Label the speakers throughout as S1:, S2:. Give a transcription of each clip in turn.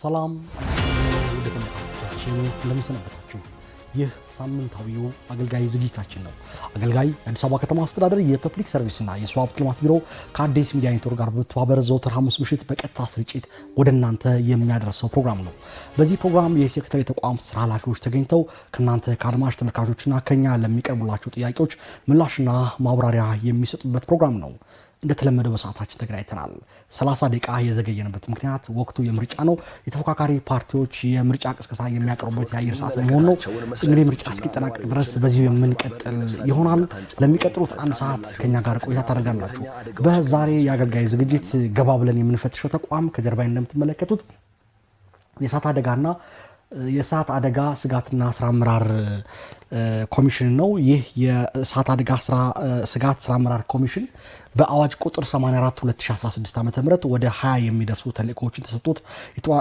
S1: ሰላም ወደ ተመልካቾቻችን እንደምሰነበታችሁ። ይህ ሳምንታዊው አገልጋይ ዝግጅታችን ነው። አገልጋይ የአዲስ አበባ ከተማ አስተዳደር የፐብሊክ ሰርቪስና የሰው ሀብት ልማት ቢሮ ከአዲስ ሚዲያ ኔትወርክ ጋር በተባበረ ዘወትር ሐሙስ ምሽት በቀጥታ ስርጭት ወደ እናንተ የሚያደርሰው ፕሮግራም ነው። በዚህ ፕሮግራም የሴክተር ተቋም ስራ ኃላፊዎች ተገኝተው ከእናንተ ከአድማጭ ተመልካቾችና ከኛ ለሚቀርቡላቸው ጥያቄዎች ምላሽና ማብራሪያ የሚሰጡበት ፕሮግራም ነው። እንደተለመደው በሰዓታችን ተገናኝተናል። 30 ደቂቃ የዘገየንበት ምክንያት ወቅቱ የምርጫ ነው። የተፎካካሪ ፓርቲዎች የምርጫ ቅስቀሳ የሚያቀርቡበት የአየር ሰዓት በመሆኑ ነው። እንግዲህ ምርጫ እስኪጠናቀቅ ድረስ በዚሁ የምንቀጥል ይሆናል። ለሚቀጥሉት አንድ ሰዓት ከኛ ጋር ቆይታ ታደርጋላችሁ። በዛሬ የአገልጋይ ዝግጅት ገባ ብለን የምንፈትሸው ተቋም ከጀርባዬ እንደምትመለከቱት የእሳት አደጋ ስጋትና ስራ አመራር ኮሚሽን ነው። ይህ የእሳት አደጋ ስጋት ስራ አመራር ኮሚሽን በአዋጅ ቁጥር 84 2016 ዓ.ም ወደ 20 የሚደርሱ ተልእኮዎችን ተሰጥቶት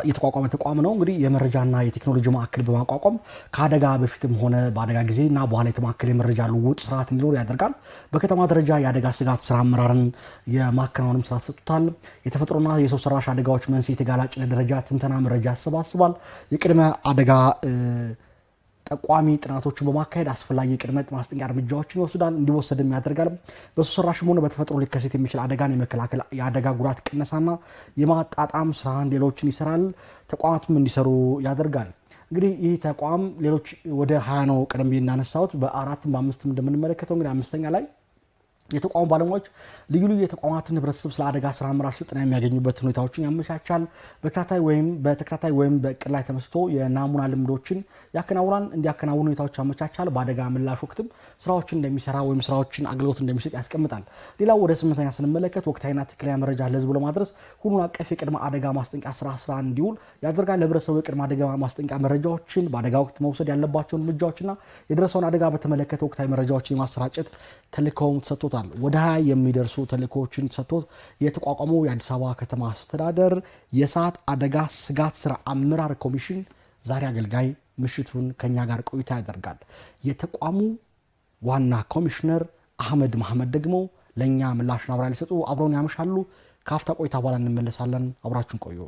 S1: የተቋቋመ ተቋም ነው። እንግዲህ የመረጃና የቴክኖሎጂ ማዕከል በማቋቋም ከአደጋ በፊትም ሆነ በአደጋ ጊዜና በኋላ የተማከለ የመረጃ ልውውጥ ስርዓት እንዲኖር ያደርጋል። በከተማ ደረጃ የአደጋ ስጋት ስራ አመራርን የማከናወንም ስራ ተሰጥቷል። የተፈጥሮና የሰው ሰራሽ አደጋዎች መንስኤ ተጋላጭነት ደረጃ ትንተና መረጃ ያሰባስባል። የቅድመ አደጋ ጠቋሚ ጥናቶችን በማካሄድ አስፈላጊ የቅድመ ማስጠንቀቂያ እርምጃዎችን ይወስዳል እንዲወሰድም ያደርጋል። በሰው ሰራሽም ሆነ በተፈጥሮ ሊከሰት የሚችል አደጋን የመከላከል የአደጋ ጉዳት ቅነሳና የማጣጣም ስራን ሌሎችን ይሰራል። ተቋማቱም እንዲሰሩ ያደርጋል። እንግዲህ ይህ ተቋም ሌሎች ወደ 20 ነው ቀደም ብዬ እንዳነሳሁት በአራትም በአምስትም እንደምንመለከተው እንግዲህ አምስተኛ ላይ የተቋሙ ባለሙያዎች ልዩ ልዩ የተቋማትን ህብረተሰብ ስለ አደጋ ስራ አመራር ስልጠና የሚያገኙበት ሁኔታዎችን ያመቻቻል። በተከታታይ ወይም በእቅድ ላይ ተመስርቶ የናሙና ልምዶችን ያከናውናል። እንዲያከናውኑ ሁኔታዎች ያመቻቻል። በአደጋ ምላሽ ወቅትም ስራዎችን እንደሚሰራ ወይም ስራዎችን አገልግሎት እንደሚሰጥ ያስቀምጣል። ሌላው ወደ 8ኛ ስንመለከት ወቅታዊና ትክክለኛ መረጃ ለህዝቡ ለማድረስ ሁሉን አቀፍ የቅድመ አደጋ ማስጠንቀቂያ ስራ እንዲውል ያደርጋል። ለህብረተሰቡ የቅድመ አደጋ ማስጠንቀቂያ መረጃዎችን በአደጋ ወቅት መውሰድ ያለባቸውን እርምጃዎችና የደረሰውን አደጋ በተመለከተ ወቅታዊ መረጃዎችን የማሰራጨት ተልእኮውን ተሰጥቶታል። ወደ 20 የሚደርሱ ተልእኮዎችን ተሰጥቶት የተቋቋመው የአዲስ አበባ ከተማ አስተዳደር የእሳት አደጋ ስጋት ስራ አመራር ኮሚሽን ዛሬ አገልጋይ ምሽቱን ከኛ ጋር ቆይታ ያደርጋል። የተቋሙ ዋና ኮሚሽነር አህመድ መሐመድ ደግሞ ለኛ ምላሽና ማብራሪያ ሊሰጡ አብረውን ያመሻሉ። ከአፍታ ቆይታ በኋላ እንመለሳለን። አብራችሁን ቆዩ።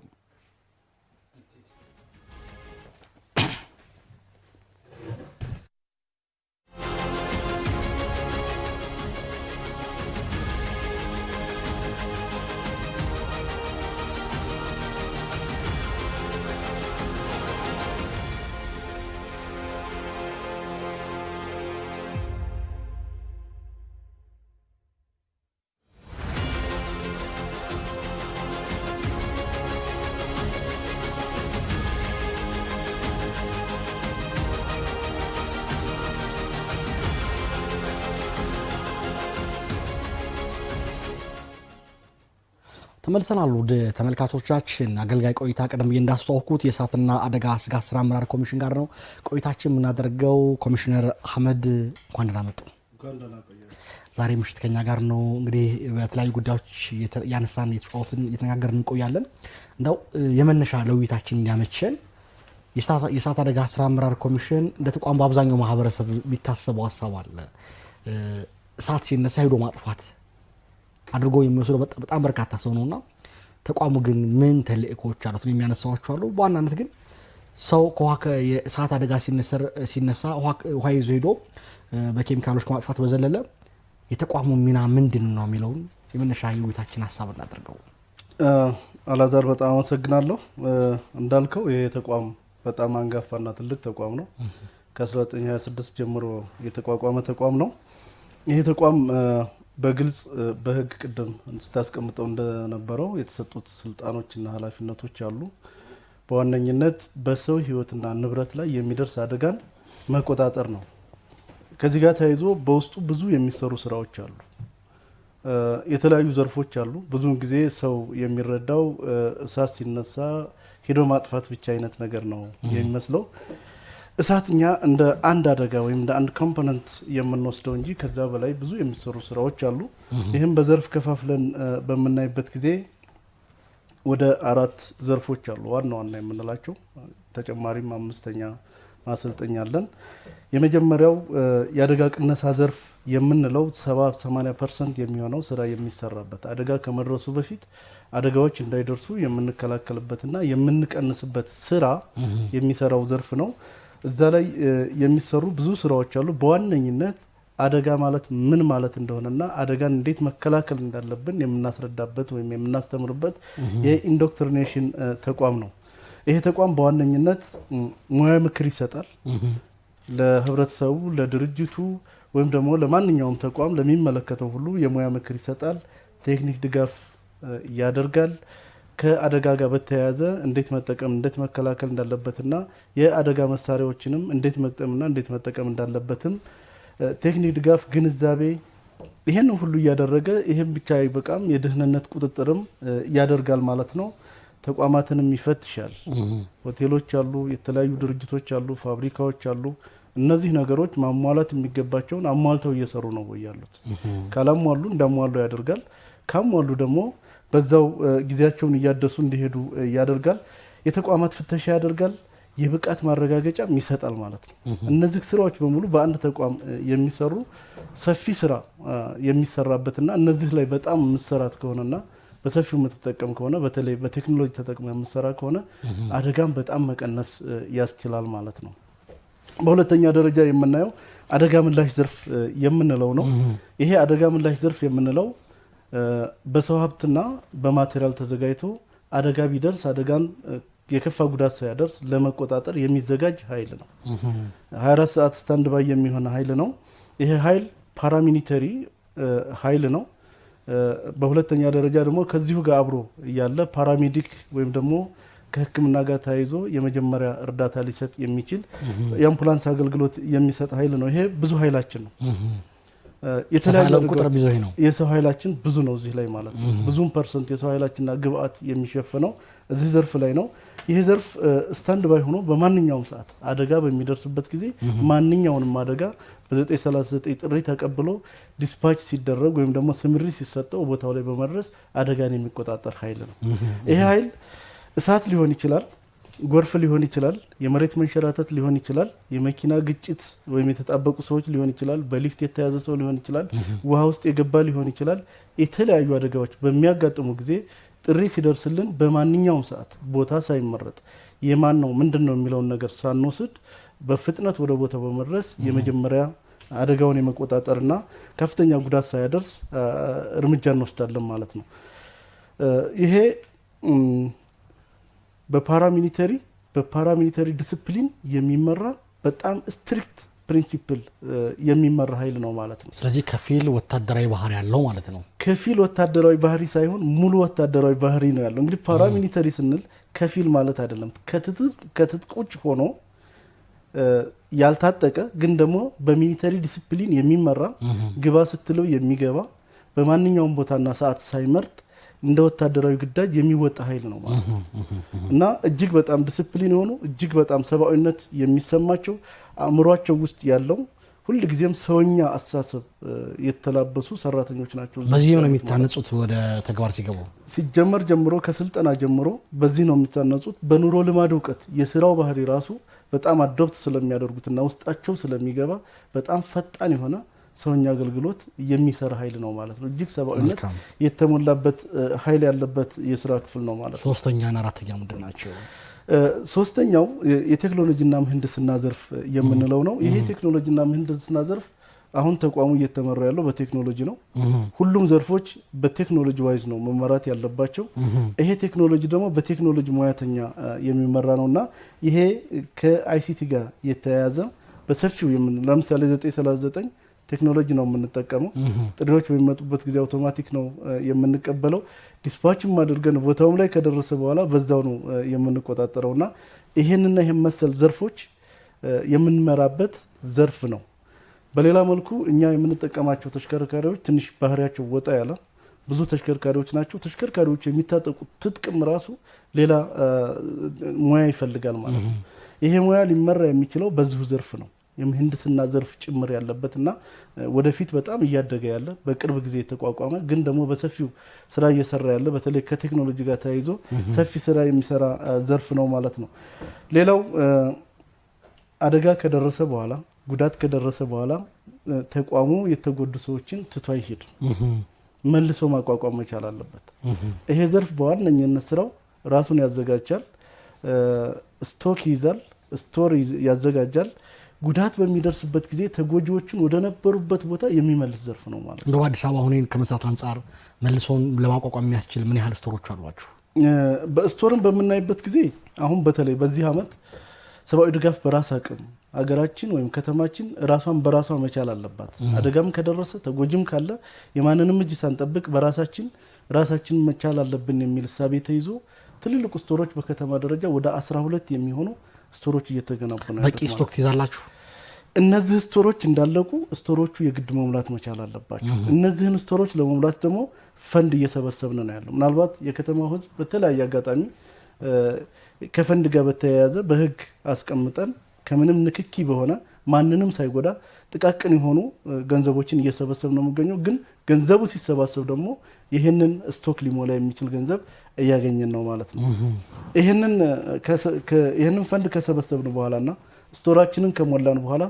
S1: ተመልሰናል። ወደ ተመልካቾቻችን አገልጋይ ቆይታ ቀደም ብዬ እንዳስተዋወቅኩት የእሳትና አደጋ ስጋት ስራ አመራር ኮሚሽን ጋር ነው ቆይታችን የምናደርገው። ኮሚሽነር አህመድ እንኳን ደህና መጡ። ዛሬ ምሽት ከኛ ጋር ነው። እንግዲህ በተለያዩ ጉዳዮች ያነሳን እየተነጋገርን እንቆያለን። እንደው የመነሻ ለውይይታችን እንዲያመቸን የእሳት አደጋ ስራ አመራር ኮሚሽን እንደ ተቋም በአብዛኛው ማህበረሰብ የሚታሰበው ሀሳብ አለ። እሳት ሲነሳ ሄዶ ማጥፋት አድርጎ የሚወስደው በጣም በርካታ ሰው ነውና ተቋሙ ግን ምን ተልእኮች አሉት የሚያነሳዋቸው አሉ። በዋናነት ግን ሰው የእሳት አደጋ ሲነሳ ውሃ ይዞ ሄዶ በኬሚካሎች ከማጥፋት በዘለለ የተቋሙ ሚና ምንድን ነው የሚለውን የመነሻ የውይይታችን ሀሳብ እናደርገው።
S2: አላዛር በጣም አመሰግናለሁ። እንዳልከው ይሄ ተቋም በጣም አንጋፋና ትልቅ ተቋም ነው። ከ1926 ጀምሮ የተቋቋመ ተቋም ነው። ይሄ ተቋም በግልጽ በህግ ቅድም ስታስቀምጠው እንደነበረው የተሰጡት ስልጣኖችና ኃላፊነቶች አሉ። በዋነኝነት በሰው ህይወትና ንብረት ላይ የሚደርስ አደጋን መቆጣጠር ነው። ከዚህ ጋር ተያይዞ በውስጡ ብዙ የሚሰሩ ስራዎች አሉ። የተለያዩ ዘርፎች አሉ። ብዙውን ጊዜ ሰው የሚረዳው እሳት ሲነሳ ሄዶ ማጥፋት ብቻ አይነት ነገር ነው የሚመስለው። እሳትኛ እንደ አንድ አደጋ ወይም እንደ አንድ ኮምፖነንት የምንወስደው እንጂ ከዛ በላይ ብዙ የሚሰሩ ስራዎች አሉ። ይህም በዘርፍ ከፋፍለን በምናይበት ጊዜ ወደ 4 ዘርፎች አሉ ዋና ዋና የምንላቸው። ተጨማሪም 5ኛ ማሰልጠኛ አለን። የመጀመሪያው የአደጋ ቅነሳ ዘርፍ የምንለው 70-80% የሚሆነው ስራ የሚሰራበት አደጋ ከመድረሱ በፊት አደጋዎች እንዳይደርሱ የምንከላከልበትና የምንቀንስበት ስራ የሚሰራው ዘርፍ ነው። እዛ ላይ የሚሰሩ ብዙ ስራዎች አሉ። በዋነኝነት አደጋ ማለት ምን ማለት እንደሆነና አደጋን እንዴት መከላከል እንዳለብን የምናስረዳበት ወይም የምናስተምርበት የኢንዶክትሪኔሽን ተቋም ነው። ይሄ ተቋም በዋነኝነት ሙያዊ ምክር ይሰጣል ለህብረተሰቡ፣ ለድርጅቱ ወይም ደግሞ ለማንኛውም ተቋም ለሚመለከተው ሁሉ የሙያ ምክር ይሰጣል፣ ቴክኒክ ድጋፍ ያደርጋል። ከአደጋ ጋር በተያያዘ እንዴት መጠቀም እንዴት መከላከል እንዳለበትና የአደጋ መሳሪያዎችንም እንዴት መግጠምና እንዴት መጠቀም እንዳለበትም ቴክኒክ ድጋፍ፣ ግንዛቤ ይሄን ሁሉ እያደረገ ይሄን ብቻ አይበቃም፣ የደህንነት ቁጥጥርም ያደርጋል ማለት ነው። ተቋማትንም ይፈትሻል። ሆቴሎች አሉ፣ የተለያዩ ድርጅቶች አሉ፣ ፋብሪካዎች አሉ። እነዚህ ነገሮች ማሟላት የሚገባቸውን አሟልተው እየሰሩ ነው ወይ ያሉት? ካላሟሉ እንዳሟሉ ያደርጋል። ካሟሉ ደግሞ በዛው ጊዜያቸውን እያደሱ እንዲሄዱ ያደርጋል። የተቋማት ፍተሻ ያደርጋል። የብቃት ማረጋገጫም ይሰጣል ማለት ነው። እነዚህ ስራዎች በሙሉ በአንድ ተቋም የሚሰሩ ሰፊ ስራ የሚሰራበትና እነዚህ ላይ በጣም መሰራት ከሆነና በሰፊው የምትጠቀም ከሆነ በተለይ በቴክኖሎጂ ተጠቅመ የምትሰራ ከሆነ አደጋን በጣም መቀነስ ያስችላል ማለት ነው። በሁለተኛ ደረጃ የምናየው አደጋ ምላሽ ዘርፍ የምንለው ነው። ይሄ አደጋ ምላሽ ዘርፍ የምንለው በሰው ሀብትና በማቴሪያል ተዘጋጅቶ አደጋ ቢደርስ አደጋን የከፋ ጉዳት ሳያደርስ ለመቆጣጠር የሚዘጋጅ ኃይል ነው። 24 ሰዓት ስታንድ ባይ የሚሆን ኃይል ነው። ይሄ ኃይል ፓራሚሊተሪ ኃይል ነው። በሁለተኛ ደረጃ ደግሞ ከዚሁ ጋር አብሮ ያለ ፓራሜዲክ ወይም ደግሞ ከሕክምና ጋር ተያይዞ የመጀመሪያ እርዳታ ሊሰጥ የሚችል የአምቡላንስ አገልግሎት የሚሰጥ ኃይል ነው። ይሄ ብዙ ኃይላችን ነው። የተለያዩ ቁጥር ብዙ ነው። የሰው ኃይላችን ብዙ ነው እዚህ ላይ ማለት ነው። ብዙም ፐርሰንት የሰው ኃይላችንና ግብአት የሚሸፍነው እዚህ ዘርፍ ላይ ነው። ይሄ ዘርፍ ስታንድ ባይ ሆኖ በማንኛውም ሰዓት አደጋ በሚደርስበት ጊዜ ማንኛውንም አደጋ በ939 ጥሪ ተቀብሎ ዲስፓች ሲደረግ ወይም ደግሞ ስምሪ ሲሰጠው ቦታው ላይ በመድረስ አደጋን የሚቆጣጠር ኃይል ነው። ይሄ ኃይል እሳት ሊሆን ይችላል፣ ጎርፍ ሊሆን ይችላል፣ የመሬት መንሸራተት ሊሆን ይችላል፣ የመኪና ግጭት ወይም የተጣበቁ ሰዎች ሊሆን ይችላል፣ በሊፍት የተያዘ ሰው ሊሆን ይችላል፣ ውሃ ውስጥ የገባ ሊሆን ይችላል። የተለያዩ አደጋዎች በሚያጋጥሙ ጊዜ ጥሪ ሲደርስልን በማንኛውም ሰዓት ቦታ ሳይመረጥ የማን ነው ምንድን ነው የሚለውን ነገር ሳንወስድ በፍጥነት ወደ ቦታው በመድረስ የመጀመሪያ አደጋውን የመቆጣጠርና ከፍተኛ ጉዳት ሳያደርስ እርምጃ እንወስዳለን ማለት ነው። ይሄ በፓራሚሊተሪ ዲሲፕሊን የሚመራ በጣም ስትሪክት ፕሪንሲፕል የሚመራ ኃይል ነው ማለት ነው። ስለዚህ ከፊል ወታደራዊ ባህሪ ያለው ማለት ነው። ከፊል ወታደራዊ ባህሪ ሳይሆን ሙሉ ወታደራዊ ባህሪ ነው ያለው። እንግዲህ ፓራሚሊተሪ ስንል ከፊል ማለት አይደለም። ከትጥቅ ውጭ ሆኖ ያልታጠቀ ግን ደግሞ በሚሊተሪ ዲሲፕሊን የሚመራ ግባ ስትለው የሚገባ በማንኛውም ቦታና ሰዓት ሳይመርጥ እንደ ወታደራዊ ግዳጅ የሚወጣ ኃይል ነው ማለት ነው እና እጅግ በጣም ዲሲፕሊን የሆኑ እጅግ በጣም ሰብአዊነት የሚሰማቸው አእምሯቸው ውስጥ ያለው ሁሉ ጊዜም ሰውኛ አስተሳሰብ የተላበሱ ሰራተኞች ናቸው። በዚህ ነው የሚታነጹት። ወደ ተግባር ሲገቡ ሲጀመር ጀምሮ ከስልጠና ጀምሮ በዚህ ነው የሚታነጹት። በኑሮ ልማድ እውቀት የስራው ባህሪ ራሱ በጣም አዶፕት ስለሚያደርጉትና ውስጣቸው ስለሚገባ በጣም ፈጣን የሆነ ሰውኛ አገልግሎት የሚሰራ ኃይል ነው ማለት ነው። እጅግ ሰብአዊነት የተሞላበት ኃይል ያለበት የስራ ክፍል ነው ማለት ነው። ሶስተኛና አራተኛ ምንድን ናቸው? ሶስተኛው የቴክኖሎጂና ምህንድስና ዘርፍ የምንለው ነው። ይሄ ቴክኖሎጂና ምህንድስና ዘርፍ አሁን ተቋሙ እየተመራ ያለው በቴክኖሎጂ ነው። ሁሉም ዘርፎች በቴክኖሎጂ ዋይዝ ነው መመራት ያለባቸው። ይሄ ቴክኖሎጂ ደግሞ በቴክኖሎጂ ሙያተኛ የሚመራ ነውና ይሄ ከአይሲቲ ጋር የተያያዘ በሰፊው ለምሳሌ 939 ቴክኖሎጂ ነው የምንጠቀመው። ጥሪዎች በሚመጡበት ጊዜ አውቶማቲክ ነው የምንቀበለው። ዲስፓችም አድርገን ቦታውም ላይ ከደረሰ በኋላ በዛው ነው የምንቆጣጠረውና ይሄንና ይሄን መሰል ዘርፎች የምንመራበት ዘርፍ ነው። በሌላ መልኩ እኛ የምንጠቀማቸው ተሽከርካሪዎች ትንሽ ባህሪያቸው ወጣ ያለ ብዙ ተሽከርካሪዎች ናቸው። ተሽከርካሪዎች የሚታጠቁት ትጥቅም ራሱ ሌላ ሙያ ይፈልጋል ማለት ነው። ይሄ ሙያ ሊመራ የሚችለው በዚሁ ዘርፍ ነው። የምህንድስና ዘርፍ ጭምር ያለበትና ወደፊት በጣም እያደገ ያለ በቅርብ ጊዜ የተቋቋመ ግን ደግሞ በሰፊው ስራ እየሰራ ያለ በተለይ ከቴክኖሎጂ ጋር ተያይዞ ሰፊ ስራ የሚሰራ ዘርፍ ነው ማለት ነው። ሌላው አደጋ ከደረሰ በኋላ ጉዳት ከደረሰ በኋላ ተቋሙ የተጎዱ ሰዎችን ትቶ አይሄድም። መልሶ ማቋቋም መቻል አለበት። ይሄ ዘርፍ በዋነኝነት ስራው ራሱን ያዘጋጃል፣ ስቶክ ይዛል፣ ስቶር ያዘጋጃል። ጉዳት በሚደርስበት ጊዜ ተጎጂዎችን ወደ ነበሩበት ቦታ የሚመልስ ዘርፍ ነው ማለት ነው።
S1: እንደው አዲስ አበባ አሁን ከመስራት አንጻር መልሶን ለማቋቋም የሚያስችል ምን ያህል ስቶሮች አሏችሁ?
S2: በስቶርን በምናይበት ጊዜ አሁን በተለይ በዚህ አመት ሰብአዊ ድጋፍ በራስ አቅም አገራችን ወይም ከተማችን ራሷን በራሷ መቻል አለባት። አደጋም ከደረሰ ተጎጂም ካለ የማንንም እጅ ሳንጠብቅ ራሳችን መቻል አለብን የሚል እሳቤ ተይዞ ትልልቅ ስቶሮች በከተማ ደረጃ ወደ 12 የሚሆኑ ስቶሮች እየተገነቡ ነው።
S1: በቂ ስቶክ ትይዛላችሁ?
S2: እነዚህ ስቶሮች እንዳለቁ ስቶሮቹ የግድ መሙላት መቻል አለባቸው። እነዚህን ስቶሮች ለመሙላት ደግሞ ፈንድ እየሰበሰብን ነው ያለው። ምናልባት የከተማው ህዝብ በተለያየ አጋጣሚ ከፈንድ ጋር በተያያዘ በህግ አስቀምጠን ከምንም ንክኪ በሆነ ማንንም ሳይጎዳ ጥቃቅን የሆኑ ገንዘቦችን እየሰበሰብ ነው የሚገኘው። ግን ገንዘቡ ሲሰባሰብ ደግሞ ይህንን ስቶክ ሊሞላ የሚችል ገንዘብ እያገኘን ነው ማለት ነው። ይህንን ፈንድ ከሰበሰብን በኋላና ስቶራችንን ከሞላን በኋላ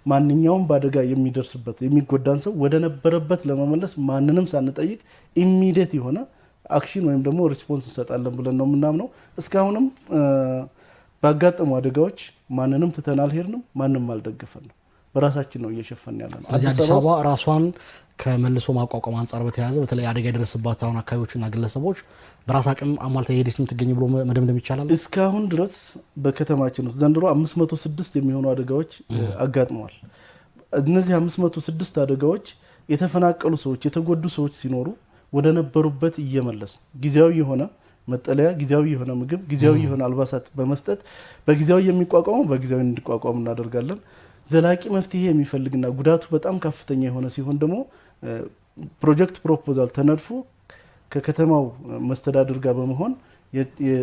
S2: ማንኛውም በአደጋ የሚደርስበት የሚጎዳን ሰው ወደ ነበረበት ለመመለስ ማንንም ሳንጠይቅ ኢሚዲየት የሆነ አክሽን ወይም ደግሞ ሪስፖንስ እንሰጣለን ብለን ነው የምናምነው። እስካሁንም ባጋጠሙ አደጋዎች ማንንም ትተን አልሄድንም፣ ማንንም አልደገፈንም። በራሳችን ነው እየሸፈን ያለ ነው።
S1: ስለዚህ አዲስ አበባ ራሷን ከመልሶ ማቋቋም አንጻር በተያያዘ በተለይ አደጋ የደረሰባቸው አካባቢዎችና ግለሰቦች በራስ አቅም አሟልታ የሄደች የምትገኝ ብሎ መደምደም ይቻላል?
S2: እስካሁን ድረስ በከተማችን ውስጥ ዘንድሮ 506 የሚሆኑ አደጋዎች አጋጥመዋል። እነዚህ 506 አደጋዎች የተፈናቀሉ ሰዎች የተጎዱ ሰዎች ሲኖሩ ወደ ነበሩበት እየመለስ ጊዜያዊ የሆነ መጠለያ፣ ጊዜያዊ የሆነ ምግብ፣ ጊዜያዊ የሆነ አልባሳት በመስጠት በጊዜያዊ የሚቋቋሙ በጊዜያዊ እንዲቋቋሙ እናደርጋለን። ዘላቂ መፍትሄ የሚፈልግና ጉዳቱ በጣም ከፍተኛ የሆነ ሲሆን ደግሞ ፕሮጀክት ፕሮፖዛል ተነድፎ ከከተማው መስተዳድር ጋር በመሆን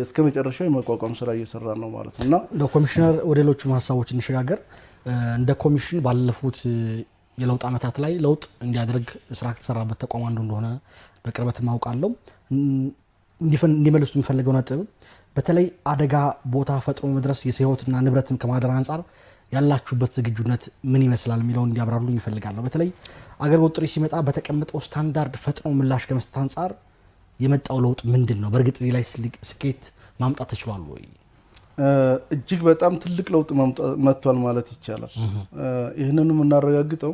S2: እስከ መጨረሻው የመቋቋም ስራ እየሰራ ነው ማለት ነው። እና
S1: እንደ ኮሚሽነር ወደ ሌሎቹ ሀሳቦች እንሸጋገር። እንደ ኮሚሽን ባለፉት የለውጥ ዓመታት ላይ ለውጥ እንዲያደርግ ስራ ከተሰራበት ተቋም አንዱ እንደሆነ በቅርበት ማውቃለሁ። እንዲመልሱ የሚፈልገው ነጥብ በተለይ አደጋ ቦታ ፈጥኖ መድረስ የህይወትና ንብረትን ከማዳን አንጻር ያላችሁበት ዝግጁነት ምን ይመስላል የሚለውን እንዲያብራሩልኝ ይፈልጋለሁ። በተለይ አገልግሎት ጥሪ ሲመጣ በተቀመጠው ስታንዳርድ ፈጥኖ ምላሽ ከመስጠት አንጻር የመጣው ለውጥ ምንድን ነው? በእርግጥ እዚህ ላይ ስኬት ማምጣት ተችሏል ወይ?
S2: እጅግ በጣም ትልቅ ለውጥ መጥቷል ማለት ይቻላል። ይህንን የምናረጋግጠው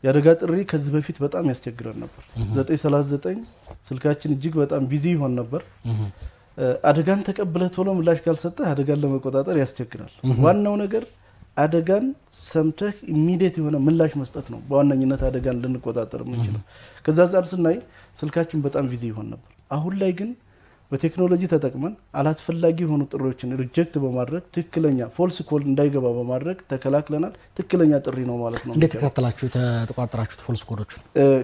S2: የአደጋ ጥሪ ከዚህ በፊት በጣም ያስቸግረን ነበር። 939 ስልካችን እጅግ በጣም ቢዚ ይሆን ነበር። አደጋን ተቀብለህ ቶሎ ምላሽ ካልሰጠህ አደጋን ለመቆጣጠር ያስቸግራል። ዋናው ነገር አደጋን ሰምተህ ኢሚዲየት የሆነ ምላሽ መስጠት ነው። በዋነኝነት አደጋን ልንቆጣጠር የምንችለው ከዛ አንጻር ስናይ ስልካችን በጣም ቢዚ ይሆን ነበር። አሁን ላይ ግን በቴክኖሎጂ ተጠቅመን አላስፈላጊ የሆኑ ጥሪዎችን ሪጀክት በማድረግ ትክክለኛ ፎልስ ኮል እንዳይገባ በማድረግ ተከላክለናል። ትክክለኛ ጥሪ ነው ማለት ነው።
S1: እንዴት ተከታተላችሁ ተቋጥራችሁት ፎልስ ኮዶችን?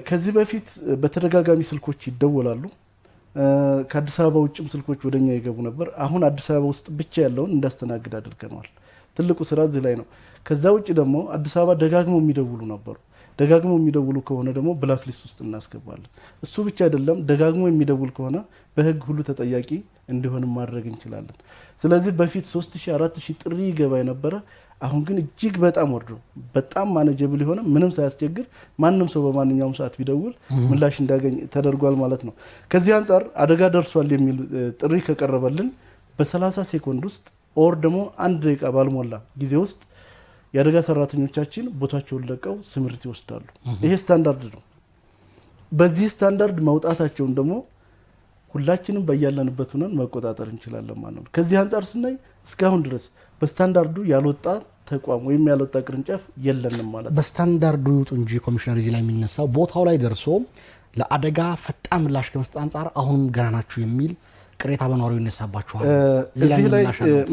S2: ከዚህ በፊት በተደጋጋሚ ስልኮች ይደወላሉ። ከአዲስ አበባ ውጭም ስልኮች ወደኛ ይገቡ ነበር። አሁን አዲስ አበባ ውስጥ ብቻ ያለውን እንዳስተናግድ አድርገናል። ትልቁ ስራ እዚህ ላይ ነው። ከዛ ውጭ ደግሞ አዲስ አበባ ደጋግመው የሚደውሉ ነበሩ። ደጋግመው የሚደውሉ ከሆነ ደግሞ ብላክ ሊስት ውስጥ እናስገባለን። እሱ ብቻ አይደለም፣ ደጋግሞ የሚደውል ከሆነ በህግ ሁሉ ተጠያቂ እንዲሆን ማድረግ እንችላለን። ስለዚህ በፊት 3000 4000 ጥሪ ይገባ የነበረ አሁን ግን እጅግ በጣም ወርዶ በጣም ማኔጀብል የሆነ ምንም ሳያስቸግር ማንም ሰው በማንኛውም ሰዓት ቢደውል ምላሽ እንዳገኝ ተደርጓል ማለት ነው። ከዚህ አንጻር አደጋ ደርሷል የሚል ጥሪ ከቀረበልን በ30 ሴኮንድ ውስጥ ኦር ደግሞ 1 ደቂቃ ባልሞላ ጊዜ ውስጥ የአደጋ ሰራተኞቻችን ቦታቸውን ለቀው ስምሪት ይወስዳሉ። ይሄ ስታንዳርድ ነው። በዚህ ስታንዳርድ መውጣታቸውን ደግሞ ሁላችንም በያለንበት ሆነን መቆጣጠር እንችላለን ማለት ነው። ከዚህ አንጻር ስናይ እስካሁን ድረስ በስታንዳርዱ ያልወጣ ተቋም ወይም ያልወጣ ቅርንጫፍ የለንም ማለት ነው።
S1: በስታንዳርዱ ይውጡ እንጂ ኮሚሽነር እዚህ ላይ የሚነሳው ቦታው ላይ ደርሶ ለአደጋ ፈጣን ምላሽ ከመስጠት አንጻር አሁንም ገና ናችሁ የሚል ቅሬታ በኗሪው ይነሳባችኋል።
S2: እዚህ ላይ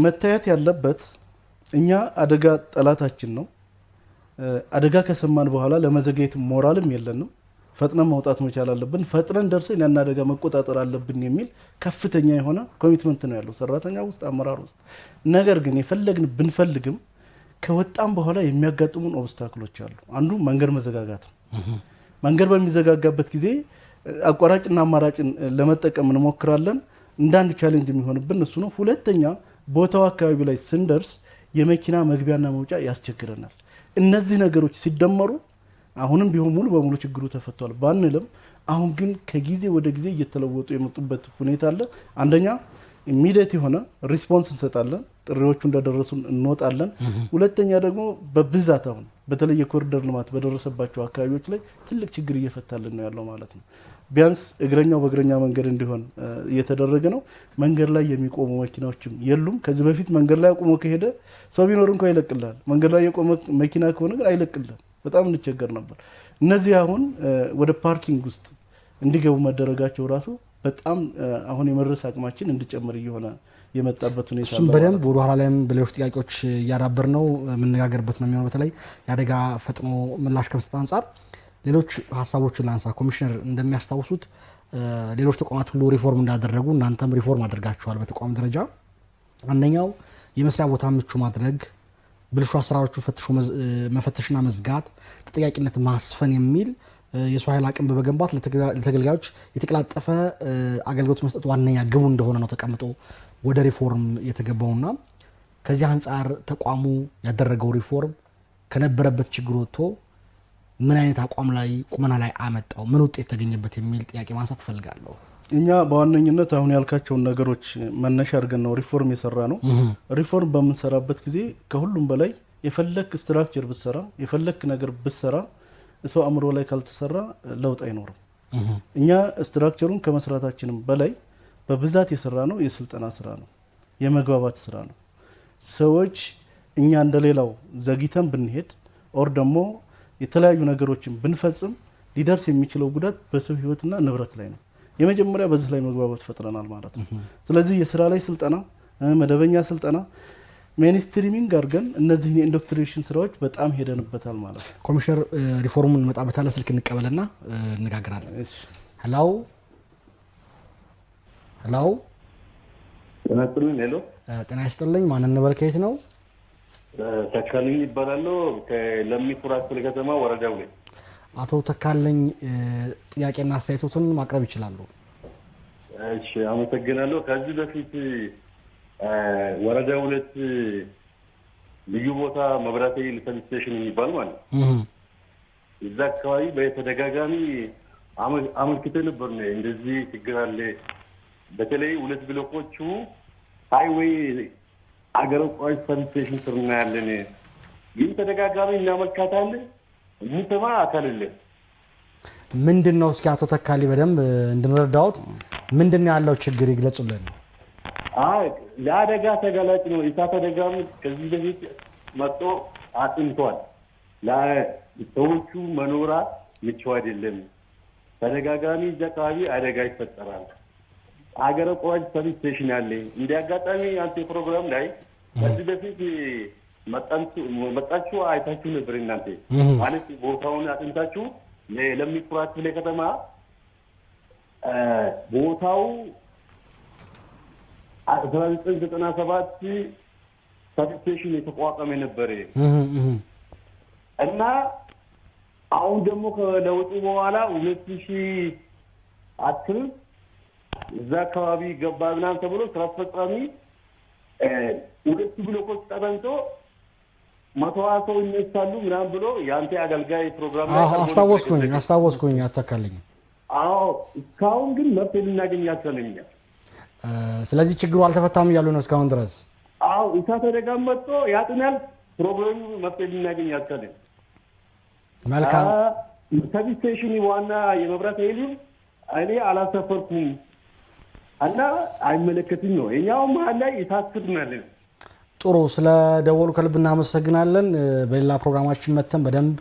S2: መታየት ያለበት እኛ አደጋ ጠላታችን ነው። አደጋ ከሰማን በኋላ ለመዘግየት ሞራልም የለንም። ፈጥነን መውጣት መቻል አለብን። ፈጥነን ደርሰን ያን አደጋ መቆጣጠር አለብን የሚል ከፍተኛ የሆነ ኮሚትመንት ነው ያለው ሰራተኛ ውስጥ አመራር ውስጥ። ነገር ግን የፈለግን ብንፈልግም ከወጣም በኋላ የሚያጋጥሙን ኦብስታክሎች አሉ። አንዱ መንገድ መዘጋጋት ነው። መንገድ በሚዘጋጋበት ጊዜ አቋራጭና አማራጭን ለመጠቀም እንሞክራለን። እንዳንድ ቻሌንጅ የሚሆንብን እሱ ነው። ሁለተኛ ቦታው አካባቢ ላይ ስንደርስ የመኪና መግቢያና መውጫ ያስቸግረናል። እነዚህ ነገሮች ሲደመሩ አሁንም ቢሆን ሙሉ በሙሉ ችግሩ ተፈቷል ባንልም አሁን ግን ከጊዜ ወደ ጊዜ እየተለወጡ የመጡበት ሁኔታ አለ። አንደኛ ኢሚዲየት የሆነ ሪስፖንስ እንሰጣለን፣ ጥሪዎቹ እንደደረሱን እንወጣለን። ሁለተኛ ደግሞ በብዛት አሁን በተለይ የኮሪደር ልማት በደረሰባቸው አካባቢዎች ላይ ትልቅ ችግር እየፈታልን ነው ያለው ማለት ነው። ቢያንስ እግረኛው በእግረኛ መንገድ እንዲሆን እየተደረገ ነው። መንገድ ላይ የሚቆሙ መኪናዎችም የሉም። ከዚህ በፊት መንገድ ላይ አቁሞ ከሄደ ሰው ቢኖር እንኳን ይለቅልሃል። መንገድ ላይ የቆመ መኪና ከሆነ ግን አይለቅልህም። በጣም እንቸገር ነበር። እነዚህ አሁን ወደ ፓርኪንግ ውስጥ እንዲገቡ መደረጋቸው ራሱ በጣም አሁን የመድረስ አቅማችን እንዲጨምር እየሆነ የመጣበት ሁኔታ
S1: እሱም በደንብ ወደ ኋላ ላይም በሌሎች ጥያቄዎች እያዳበር ነው የምንነጋገርበት ነው የሚሆነው። በተለይ የአደጋ ፈጥኖ ምላሽ ከመስጠት አንጻር ሌሎች ሀሳቦችን ላንሳ። ኮሚሽነር እንደሚያስታውሱት ሌሎች ተቋማት ሁሉ ሪፎርም እንዳደረጉ እናንተም ሪፎርም አድርጋችኋል በተቋም ደረጃ። አንደኛው የመስሪያ ቦታ ምቹ ማድረግ፣ ብልሹ አሰራሮቹ መፈተሽና መዝጋት፣ ተጠያቂነት ማስፈን የሚል የሰው ኃይል አቅም በመገንባት ለተገልጋዮች የተቀላጠፈ አገልግሎት መስጠት ዋነኛ ግቡ እንደሆነ ነው ተቀምጦ ወደ ሪፎርም የተገባውና ከዚህ አንጻር ተቋሙ ያደረገው ሪፎርም ከነበረበት ችግር ወጥቶ ምን አይነት አቋም ላይ ቁመና ላይ አመጣው፣ ምን ውጤት ተገኘበት የሚል ጥያቄ ማንሳት ፈልጋለሁ።
S2: እኛ በዋነኝነት አሁን ያልካቸውን ነገሮች መነሻ አድርገን ነው ሪፎርም የሰራ ነው። ሪፎርም በምንሰራበት ጊዜ ከሁሉም በላይ የፈለክ ስትራክቸር ብትሰራ የፈለክ ነገር ብትሰራ ሰው አእምሮ ላይ ካልተሰራ ለውጥ አይኖርም። እኛ ስትራክቸሩን ከመስራታችንም በላይ በብዛት የሰራ ነው የስልጠና ስራ ነው፣ የመግባባት ስራ ነው። ሰዎች እኛ እንደሌላው ዘግይተን ብንሄድ ኦር ደግሞ የተለያዩ ነገሮችን ብንፈጽም ሊደርስ የሚችለው ጉዳት በሰው ህይወትና ንብረት ላይ ነው። የመጀመሪያ በዚህ ላይ መግባባት ፈጥረናል ማለት ነው። ስለዚህ የስራ ላይ ስልጠና፣ መደበኛ ስልጠና፣ ሜንስትሪሚንግ አድርገን እነዚህን የኢንዶክትሪኔሽን ስራዎች በጣም ሄደንበታል ማለት ነው።
S1: ኮሚሽነር ሪፎርሙን እንመጣበታለን። ስልክ እንቀበልና እንነጋገራለን። ሄሎ ሄሎ፣
S3: ጤና ይስጥልኝ። ሄሎ፣
S1: ጤና ይስጥልኝ። ማን እንበል? ከየት ነው?
S3: ተካልኝ ይባላለሁ ከለሚ ኩራ ክፍለ ከተማ ወረዳ 2።
S1: አቶ ተካልኝ ጥያቄና አስተያየቶትን ማቅረብ ይችላሉ።
S3: እሺ፣ አመሰግናለሁ። ከዚህ በፊት ወረዳ 2 ልዩ ቦታ መብራት ኃይል ሰብስቴሽን የሚባል ማለት እዛ አካባቢ በተደጋጋሚ አመልክተን ነበር ነው እንደዚህ ችግር አለ። በተለይ 2 ብሎኮቹ ሃይዌይ አገር አቋራጭ ሰብስቴሽን ስር ነው ያለን። ይህ ተደጋጋሚ እናመልካታለን፣ የሚሰማ አካል የለም።
S1: ምንድነው? እስኪ አቶ ተካሊ በደንብ እንድንረዳዎት ምንድነው ያለው ችግር ይግለጹልን።
S3: ለአደጋ ተጋላጭ ነው። እሳት አደጋም ከዚህ በፊት መጥቶ አጥንቷል። ለሰዎቹ መኖሪያ ምቹ አይደለም። ተደጋጋሚ እዛ አካባቢ አደጋ ይፈጠራል። አገር አቋራጭ ሰብስቴሽን አለ። እንደ አጋጣሚ አንተ ፕሮግራም ላይ ከዚህ በፊት መጣችሁ አይታችሁ ነበር እናንተ ማለት ቦታውን አጥንታችሁ ለለሚ ኩራ ክፍለ ከተማ ቦታው 1997 ሰብስቴሽን የተቋቋመ ነበር እና አሁን ደግሞ ከለውጡ በኋላ 2010 እዛ አካባቢ ገባ ምናምን ተብሎ ስራ አስፈጻሚ 2 ብሎኮች ተጠንቶ 120 ሰው ይነሳሉ ምናምን ብሎ ያንተ አገልጋይ ፕሮግራም ላይ
S1: አስታወስኩኝ አተካልኝ።
S3: እስካሁን ግን መፍትሄ ልናገኝ ያልቻልን።
S1: ስለዚህ ችግሩ አልተፈታም እያሉ ነው እስካሁን ድረስ።
S3: እሳት አደጋ መጥቶ ያጥናል፣ ፕሮግራሙ መፍትሄ ልናገኝ ያልቻልን።
S1: መልካም።
S3: ሰብስቴሽን ዋና የመብራት ኃይሉ እኔ አላሰፈርኩም እና አይመለከትም ነው። እኛው መሀል ላይ እሳት ነው።
S1: ጥሩ፣ ስለ ደወሉ ከልብ እናመሰግናለን። በሌላ ፕሮግራማችን መተን በደንብ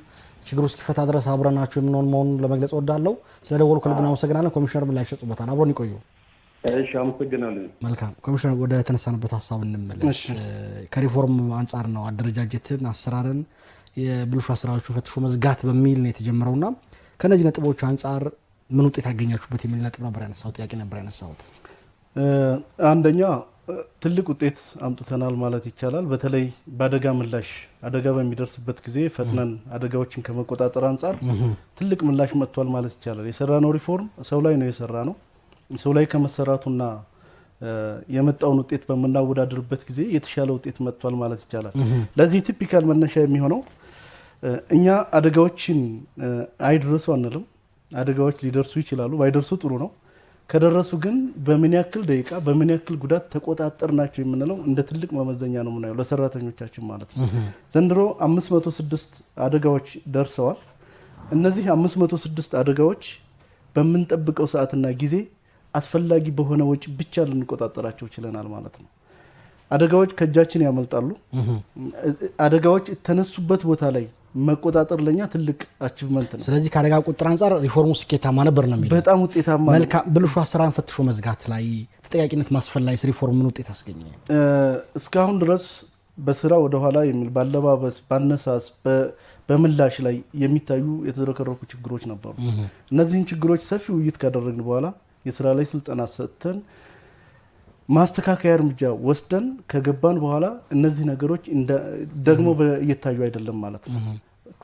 S1: ችግሩ እስኪፈታ ድረስ አብረናችሁ የምንሆን መሆኑን ለመግለጽ እወዳለሁ። ስለ ደወሉ ከልብ እናመሰግናለን። ኮሚሽነር ምላሽ ይሰጡበታል። አብሮን ይቆዩ።
S3: እሺ፣ አመሰግናለሁ።
S1: መልካም ኮሚሽነር፣ ወደ ተነሳንበት ሀሳብ እንመለስ። ከሪፎርም አንጻር ነው አደረጃጀትን፣ አሰራርን፣ የብልሹ አሰራሮቹ ፈትሾ መዝጋት በሚል ነው የተጀመረውና ከነዚህ ነጥቦች አንጻር ምን ውጤት ያገኛችሁበት የሚል ነጥብ ነበር ያነሳው፣ ጥያቄ ነበር ያነሳውት።
S2: አንደኛ ትልቅ ውጤት አምጥተናል ማለት ይቻላል። በተለይ በአደጋ ምላሽ አደጋ በሚደርስበት ጊዜ ፈጥነን አደጋዎችን ከመቆጣጠር አንጻር ትልቅ ምላሽ መጥቷል ማለት ይቻላል። የሰራነው ሪፎርም ሰው ላይ ነው የሰራነው። ሰው ላይ ከመሰራቱና የመጣውን ውጤት በመናወዳደርበት ጊዜ የተሻለ ውጤት መጥቷል ማለት ይቻላል። ለዚህ ቲፒካል መነሻ የሚሆነው እኛ አደጋዎችን አይድረሱ አንልም። አደጋዎች ሊደርሱ ይችላሉ፣ ባይደርሱ ጥሩ ነው። ከደረሱ ግን በምን ያክል ደቂቃ በምን ያክል ጉዳት ተቆጣጠር ናቸው የምንለው እንደ ትልቅ መመዘኛ ነው የምናየው ለሰራተኞቻችን ማለት ነው። ዘንድሮ 506 አደጋዎች ደርሰዋል። እነዚህ 506 አደጋዎች በምንጠብቀው ሰዓትና ጊዜ አስፈላጊ በሆነ ወጪ ብቻ ልንቆጣጠራቸው ችለናል ማለት ነው። አደጋዎች ከእጃችን ያመልጣሉ። አደጋዎች የተነሱበት ቦታ ላይ መቆጣጠር ለኛ ትልቅ አቺቭመንት ነው።
S1: ስለዚህ ከአደጋ ቁጥጥር አንጻር ሪፎርሙ ስኬታማ ነበር ነው የሚለው።
S2: በጣም ውጤታማ ነው።
S1: መልካም። ብልሹ አሰራርን ፈትሾ መዝጋት ላይ ተጠያቂነት ማስፈን ላይ ሪፎርም ምን ውጤት አስገኘ?
S2: እስካሁን ድረስ በስራ ወደ ኋላ የሚል ባለባበስ፣ ባነሳስ፣ በምላሽ ላይ የሚታዩ የተዘረከረኩ ችግሮች ነበሩ። እነዚህን ችግሮች ሰፊ ውይይት ካደረግን በኋላ የስራ ላይ ስልጠና ሰጥተን ማስተካከያ እርምጃ ወስደን ከገባን በኋላ እነዚህ ነገሮች ደግሞ እየታዩ አይደለም ማለት ነው።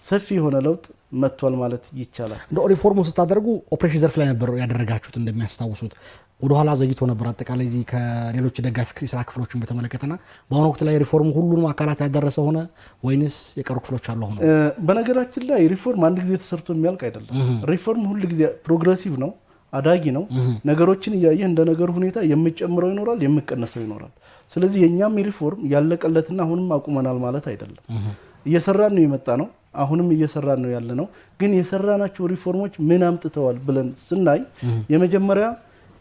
S2: ሰፊ የሆነ ለውጥ መጥቷል ማለት ይቻላል።
S1: እንደ ሪፎርሙ ስታደርጉ ኦፕሬሽን ዘርፍ ላይ ነበር ያደረጋችሁት እንደሚያስታውሱት ወደ ኋላ ዘግይቶ ነበር። አጠቃላይ እዚህ ከሌሎች ደጋፊ ስራ ክፍሎችን በተመለከተና በአሁኑ ወቅት ላይ ሪፎርሙ ሁሉንም አካላት ያደረሰ ሆነ ወይንስ የቀሩ ክፍሎች አሉ? ሆነ
S2: በነገራችን ላይ ሪፎርም አንድ ጊዜ ተሰርቶ የሚያልቅ አይደለም። ሪፎርም ሁሉ ጊዜ ፕሮግሬሲቭ ነው፣ አዳጊ ነው። ነገሮችን እያየህ እንደ ነገሩ ሁኔታ የሚጨምረው ይኖራል፣ የሚቀነሰው ይኖራል። ስለዚህ የኛም ሪፎርም ያለቀለትና አሁንም አቁመናል ማለት አይደለም። እየሰራን ነው የመጣ ነው፣ አሁንም እየሰራን ነው ያለ ነው። ግን የሰራናቸው ሪፎርሞች ምን አምጥተዋል ብለን ስናይ የመጀመሪያ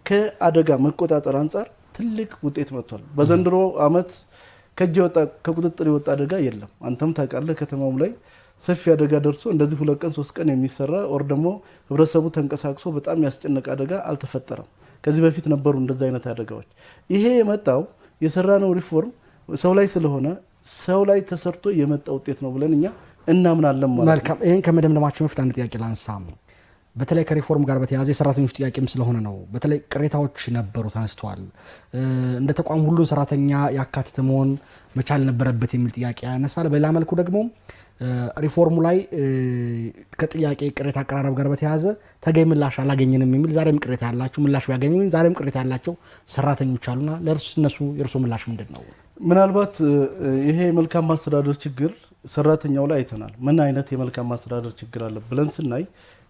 S2: ከአደጋ መቆጣጠር አንጻር ትልቅ ውጤት መጥቷል። በዘንድሮ አመት ከቁጥጥር የወጣ አደጋ የለም። አንተም ታውቃለህ፣ ከተማው ላይ ሰፊ አደጋ ደርሶ እንደዚህ 2 ቀን 3 ቀን የሚሰራ ኦር ደግሞ ህብረተሰቡ ተንቀሳቅሶ በጣም ያስጨነቀ አደጋ አልተፈጠረም። ከዚህ በፊት ነበሩ እንደዚህ አይነት አደጋዎች። ይሄ የመጣው የሰራነው ሪፎርም ሰው ላይ ስለሆነ ሰው ላይ ተሰርቶ የመጣ ውጤት ነው ብለን እኛ እናምናለን ማለት ነው።
S1: መልካም። ይሄን ከመደምደማችን በፊት አንድ ጥያቄ ላንሳም። በተለይ ከሪፎርም ጋር በተያያዘ የሰራተኞች ጥያቄም ስለሆነ ነው። በተለይ ቅሬታዎች ነበሩ፣ ተነስተዋል። እንደ ተቋም ሁሉን ሰራተኛ ያካተተ መሆን መቻል ነበረበት የሚል ጥያቄ ያነሳል። በሌላ መልኩ ደግሞ ሪፎርሙ ላይ ከጥያቄ ቅሬታ አቀራረብ ጋር በተያያዘ ተገኝ ምላሽ አላገኘንም የሚል ዛሬም ቅሬታ ያላቸው ምላሽ ቢያገኙ ዛሬም ቅሬታ ያላቸው ሰራተኞች አሉና ለእነሱ የእርሶ ምላሽ ምንድን ነው?
S2: ምናልባት ይሄ የመልካም ማስተዳደር ችግር ሰራተኛው ላይ አይተናል። ምን አይነት የመልካም ማስተዳደር ችግር አለ ብለን ስናይ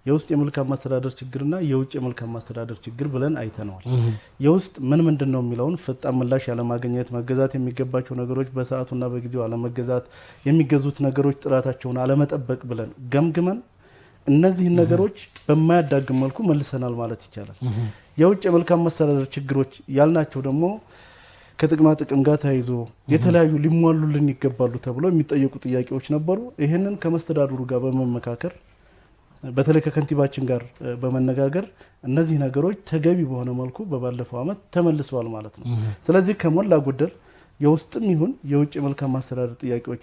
S2: የውስጥ የመልካም ማስተዳደር ችግርና የውጭ የመልካም ማስተዳደር ችግር ብለን አይተነዋል። የውስጥ ምን ነው የሚለውን ፈጣን ምላሽ ያለማግኘት፣ መገዛት የሚገባቸው ነገሮች በሰዓቱና በጊዜው አለመገዛት፣ የሚገዙት ነገሮች ጥራታቸውን አለመጠበቅ ብለን ገምግመን እነዚህን ነገሮች በማያዳግም መልኩ መልሰናል ማለት ይቻላል። የውጭ የመልካም ማስተዳደር ችግሮች ያልናቸው ደግሞ ከጥቅማ ጥቅም ጋር ተያይዞ የተለያዩ ሊሟሉልን ይገባሉ ተብሎ የሚጠየቁ ጥያቄዎች ነበሩ። ይህንን ከመስተዳድሩ ጋር በመመካከር በተለይ ከከንቲባችን ጋር በመነጋገር እነዚህ ነገሮች ተገቢ በሆነ መልኩ በባለፈው አመት ተመልሰዋል ማለት ነው። ስለዚህ ከሞላ ጎደል የውስጥም ይሁን የውጭ የመልካም ማስተዳደር ጥያቄዎች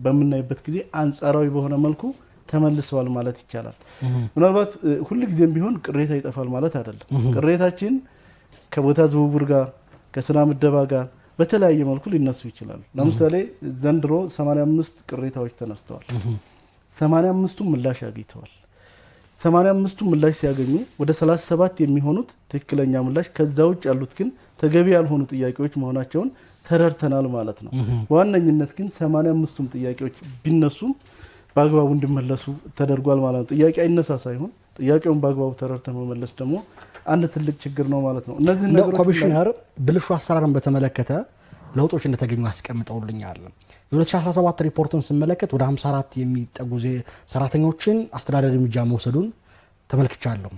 S2: በምናይበት ጊዜ አንጻራዊ በሆነ መልኩ ተመልሰዋል ማለት ይቻላል። ምናልባት ሁልጊዜም ቢሆን ቅሬታ ይጠፋል ማለት አይደለም። ቅሬታችን ከቦታ ዝውውር ጋር ከስራ ምደባ ጋር በተለያየ መልኩ ሊነሱ ይችላሉ። ለምሳሌ ዘንድሮ 85 ቅሬታዎች ተነስተዋል። 85ቱ ምላሽ አግኝተዋል። 85ቱ ምላሽ ሲያገኙ ወደ 37 የሚሆኑት ትክክለኛ ምላሽ፣ ከዛ ውጭ ያሉት ግን ተገቢ ያልሆኑ ጥያቄዎች መሆናቸውን ተረድተናል ማለት ነው። በዋነኝነት ግን 85ቱም ጥያቄዎች ቢነሱም በአግባቡ እንዲመለሱ ተደርጓል ማለት ነው። ጥያቄ አይነሳ ሳይሆን ጥያቄውን በአግባቡ ተረድተን መመለስ ደግሞ አንድ ትልቅ ችግር ነው ማለት ነው። እነዚህ ነገሮች
S1: ኮሚሽነር ብልሹ አሰራርን በተመለከተ ለውጦች እንደተገኙ ያስቀምጠውልኛል። የ2017 ሪፖርትን ስመለከት ወደ 54 የሚጠጉ ሰራተኞችን አስተዳደር እርምጃ መውሰዱን ተመልክቻለሁ።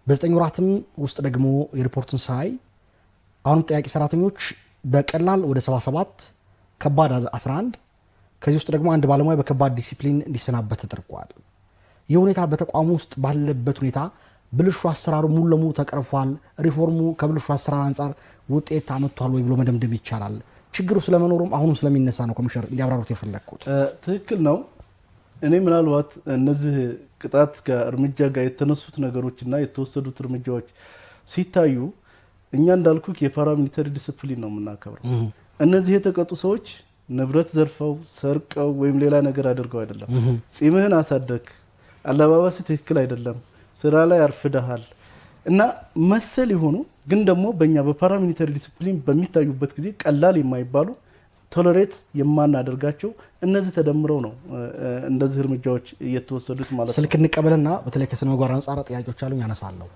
S1: በ9 ወራትም ውስጥ ደግሞ የሪፖርቱን ሳይ አሁንም ጠያቂ ሰራተኞች በቀላል ወደ 77፣ ከባድ 11፣ ከዚህ ውስጥ ደግሞ አንድ ባለሙያ በከባድ ዲሲፕሊን እንዲሰናበት ተደርጓል። ይህ ሁኔታ በተቋሙ ውስጥ ባለበት ሁኔታ ብልሹ አሰራሩ ሙሉ ለሙሉ ተቀርፏል፣ ሪፎርሙ ከብልሹ አሰራር አንጻር ውጤት አመጥቷል ወይ ብሎ መደምደም ይቻላል? ችግሩ ስለመኖሩም አሁንም ስለሚነሳ ነው ኮሚሽነር እንዲያብራሩት የፈለግኩት።
S2: ትክክል ነው። እኔ ምናልባት እነዚህ ቅጣት ጋር እርምጃ ጋር የተነሱት ነገሮችና የተወሰዱት እርምጃዎች ሲታዩ እኛ እንዳልኩ የፓራሚሊተሪ ዲስፕሊን ነው የምናከብረው። እነዚህ የተቀጡ ሰዎች ንብረት ዘርፈው ሰርቀው ወይም ሌላ ነገር አድርገው አይደለም። ጺምህን አሳደግ፣ አለባበስ ትክክል አይደለም፣ ስራ ላይ አርፍደሃል፣ እና መሰል የሆኑ ግን ደግሞ በእኛ በፓራሚሊተሪ ዲሲፕሊን በሚታዩበት ጊዜ ቀላል የማይባሉ ቶለሬት የማናደርጋቸው እነዚህ ተደምረው ነው እንደዚህ እርምጃዎች እየተወሰዱት ማለት ነው።
S1: ስልክ እንቀበልና በተለይ ከስነ ምግባር አንጻር ጥያቄዎች አሉኝ ያነሳለሁ።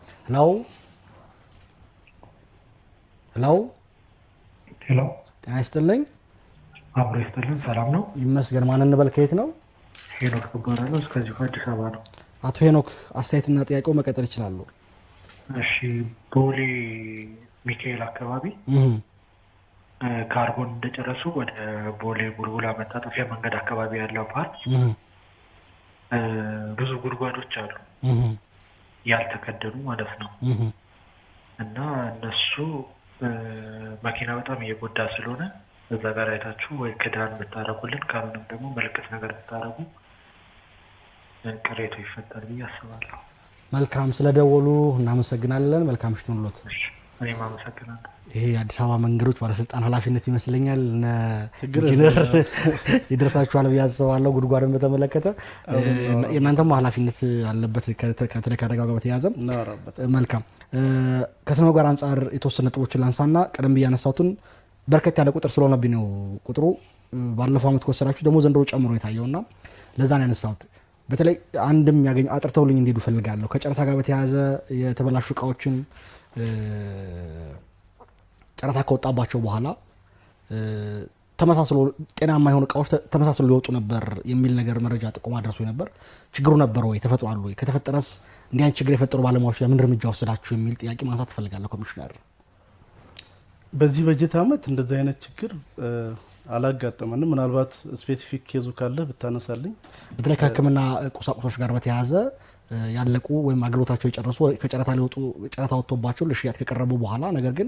S1: ሄሎ ጤና ይስጥልኝ።
S4: አብሮ ይስጥልን። ሰላም ነው?
S1: ይመስገን። ማን እንበል? ከየት ነው?
S4: ሄኖክ እባላለሁ። እስከዚሁ ከአዲስ አበባ ነው።
S1: አቶ ሄኖክ አስተያየትና ጥያቄው መቀጠል ይችላሉ።
S4: እሺ፣ ቦሌ ሚካኤል አካባቢ ካርቦን እንደጨረሱ ወደ ቦሌ ቡልቡላ መታጠፊያ መንገድ አካባቢ ያለው ፓርክ ብዙ ጉድጓዶች አሉ ያልተከደኑ ማለት ነው። እና እነሱ መኪና በጣም እየጎዳ ስለሆነ እዛ ጋር አይታችሁ ወይ ክዳን ብታረጉልን ካልሆነም ደግሞ ምልክት ነገር ብታረጉ ቅሬታው ይፈታል ብዬ አስባለሁ። መልካም፣ ስለደወሉ እናመሰግናለን። መልካም ምሽት ይሁንልዎት። እኔም አመሰግናለሁ። ይሄ የአዲስ አበባ መንገዶች ባለስልጣን ኃላፊነት ይመስለኛል። ኢንጂነር ይደርሳችኋል ብዬ አስባለሁ። ጉድጓድን በተመለከተ የእናንተም ኃላፊነት አለበት ከተለይ ከአደጋው ጋር በተያያዘ። መልካም፣ ከስነ ምግባር አንጻር የተወሰነ ነጥቦችን ላንሳና ቀደም ብዬ ያነሳሁትን በርከት ያለ ቁጥር ስለሆነብኝ ነው ቁጥሩ ባለፈው ዓመት ከወሰዳችሁ ደግሞ ዘንድሮ ጨምሮ የታየውና ለዛ ነው ያነሳሁት። በተለይ አንድም ያገኙ አጥርተውልኝ እንዲሄዱ ፈልጋለሁ። ከጨረታ ጋር በተያያዘ የተበላሹ እቃዎችን ጨረታ ከወጣባቸው በኋላ ተመሳስሎ ጤናማ የሆኑ እቃዎች ተመሳስሎ ሊወጡ ነበር የሚል ነገር መረጃ ጥቆማ ደርሶ ነበር። ችግሩ ነበር ወይ? ተፈጥሯል ወይ? ከተፈጠረስ እንዲህ አይነት ችግር የፈጠሩ ባለሙያዎች ለምን እርምጃ ወሰዳችሁ የሚል ጥያቄ ማንሳት እፈልጋለሁ። ኮሚሽነር፣ በዚህ በጀት ዓመት እንደዚህ አይነት ችግር አላጋጠመንም። ምናልባት ስፔሲፊክ ኬዙ ካለ ብታነሳልኝ። በተለይ ከሕክምና ቁሳቁሶች ጋር በተያያዘ ያለቁ ወይም አገልግሎታቸው የጨረሱ ከጨረታ ሊወጡ ጨረታ ወጥቶባቸው ለሽያጭ ከቀረቡ በኋላ ነገር ግን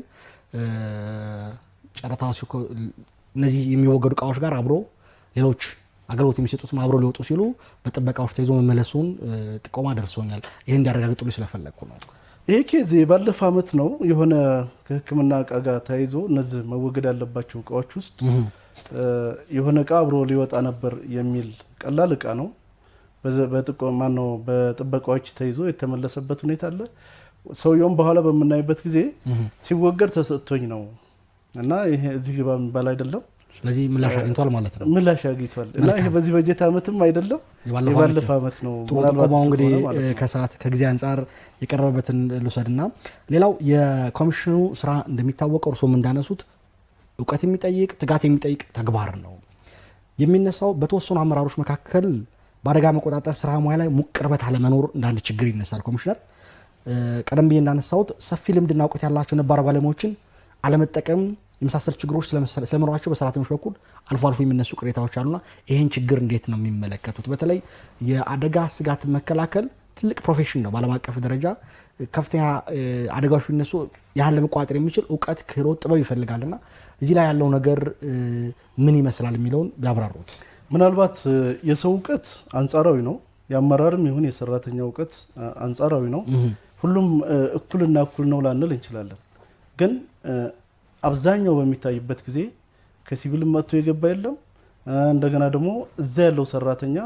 S4: ጨረታ እነዚህ የሚወገዱ እቃዎች ጋር አብሮ ሌሎች አገልግሎት የሚሰጡትም አብሮ ሊወጡ ሲሉ በጥበቃዎች ተይዞ መመለሱን ጥቆማ ደርሶኛል። ይሄ እንዲያረጋግጡልኝ ስለፈለግኩ ነው። ይሄ ኬዝ ባለፈ ዓመት ነው የሆነ ከሕክምና እቃ ጋር ተይዞ እነዚህ መወገድ ያለባቸው እቃዎች ውስጥ የሆነ እቃ አብሮ ሊወጣ ነበር የሚል ቀላል እቃ ነው በጥበቃዎች ተይዞ የተመለሰበት ሁኔታ አለ። ሰውየውም በኋላ በምናይበት ጊዜ ሲወገድ ተሰጥቶኝ ነው እና ይሄ እዚህ ግባ የሚባል አይደለም። ስለዚህ ምላሽ አግኝቷል ማለት ነው። ምላሽ አግኝቷል እና ይሄ በዚህ በጀት ዓመትም አይደለም የባለፈ ዓመት ነው። ጥቆማው እንግዲህ ከሰዓት ከጊዜ አንጻር የቀረበበትን ልውሰድና ሌላው የኮሚሽኑ ስራ እንደሚታወቀው እርሶም እንዳነሱት እውቀት የሚጠይቅ ትጋት የሚጠይቅ ተግባር ነው። የሚነሳው በተወሰኑ አመራሮች መካከል በአደጋ መቆጣጠር ስራ ሙያ ላይ ሙቅ ቅርበት አለመኖር እንዳንድ ችግር ይነሳል። ኮሚሽነር፣ ቀደም ብዬ እንዳነሳሁት ሰፊ ልምድና እውቀት ያላቸው ነባር ባለሙያዎችን አለመጠቀም የመሳሰሉ ችግሮች ስለመኖራቸው በሰራተኞች በኩል አልፎ አልፎ የሚነሱ ቅሬታዎች አሉና ይህን ችግር እንዴት ነው የሚመለከቱት? በተለይ የአደጋ ስጋት መከላከል ትልቅ ፕሮፌሽን ነው። በዓለም አቀፍ ደረጃ ከፍተኛ አደጋዎች ቢነሱ ያህል ለመቋጠር የሚችል እውቀት፣ ክህሎት፣ ጥበብ ይፈልጋልና እዚህ ላይ ያለው ነገር ምን ይመስላል የሚለውን ቢያብራሩት። ምናልባት የሰው እውቀት አንጻራዊ ነው። የአመራርም ይሁን የሰራተኛ እውቀት አንጻራዊ ነው። ሁሉም እኩልና እኩል ነው ላንል እንችላለን። ግን አብዛኛው በሚታይበት ጊዜ ከሲቪልም መጥቶ የገባ የለም። እንደገና ደግሞ እዛ ያለው ሰራተኛ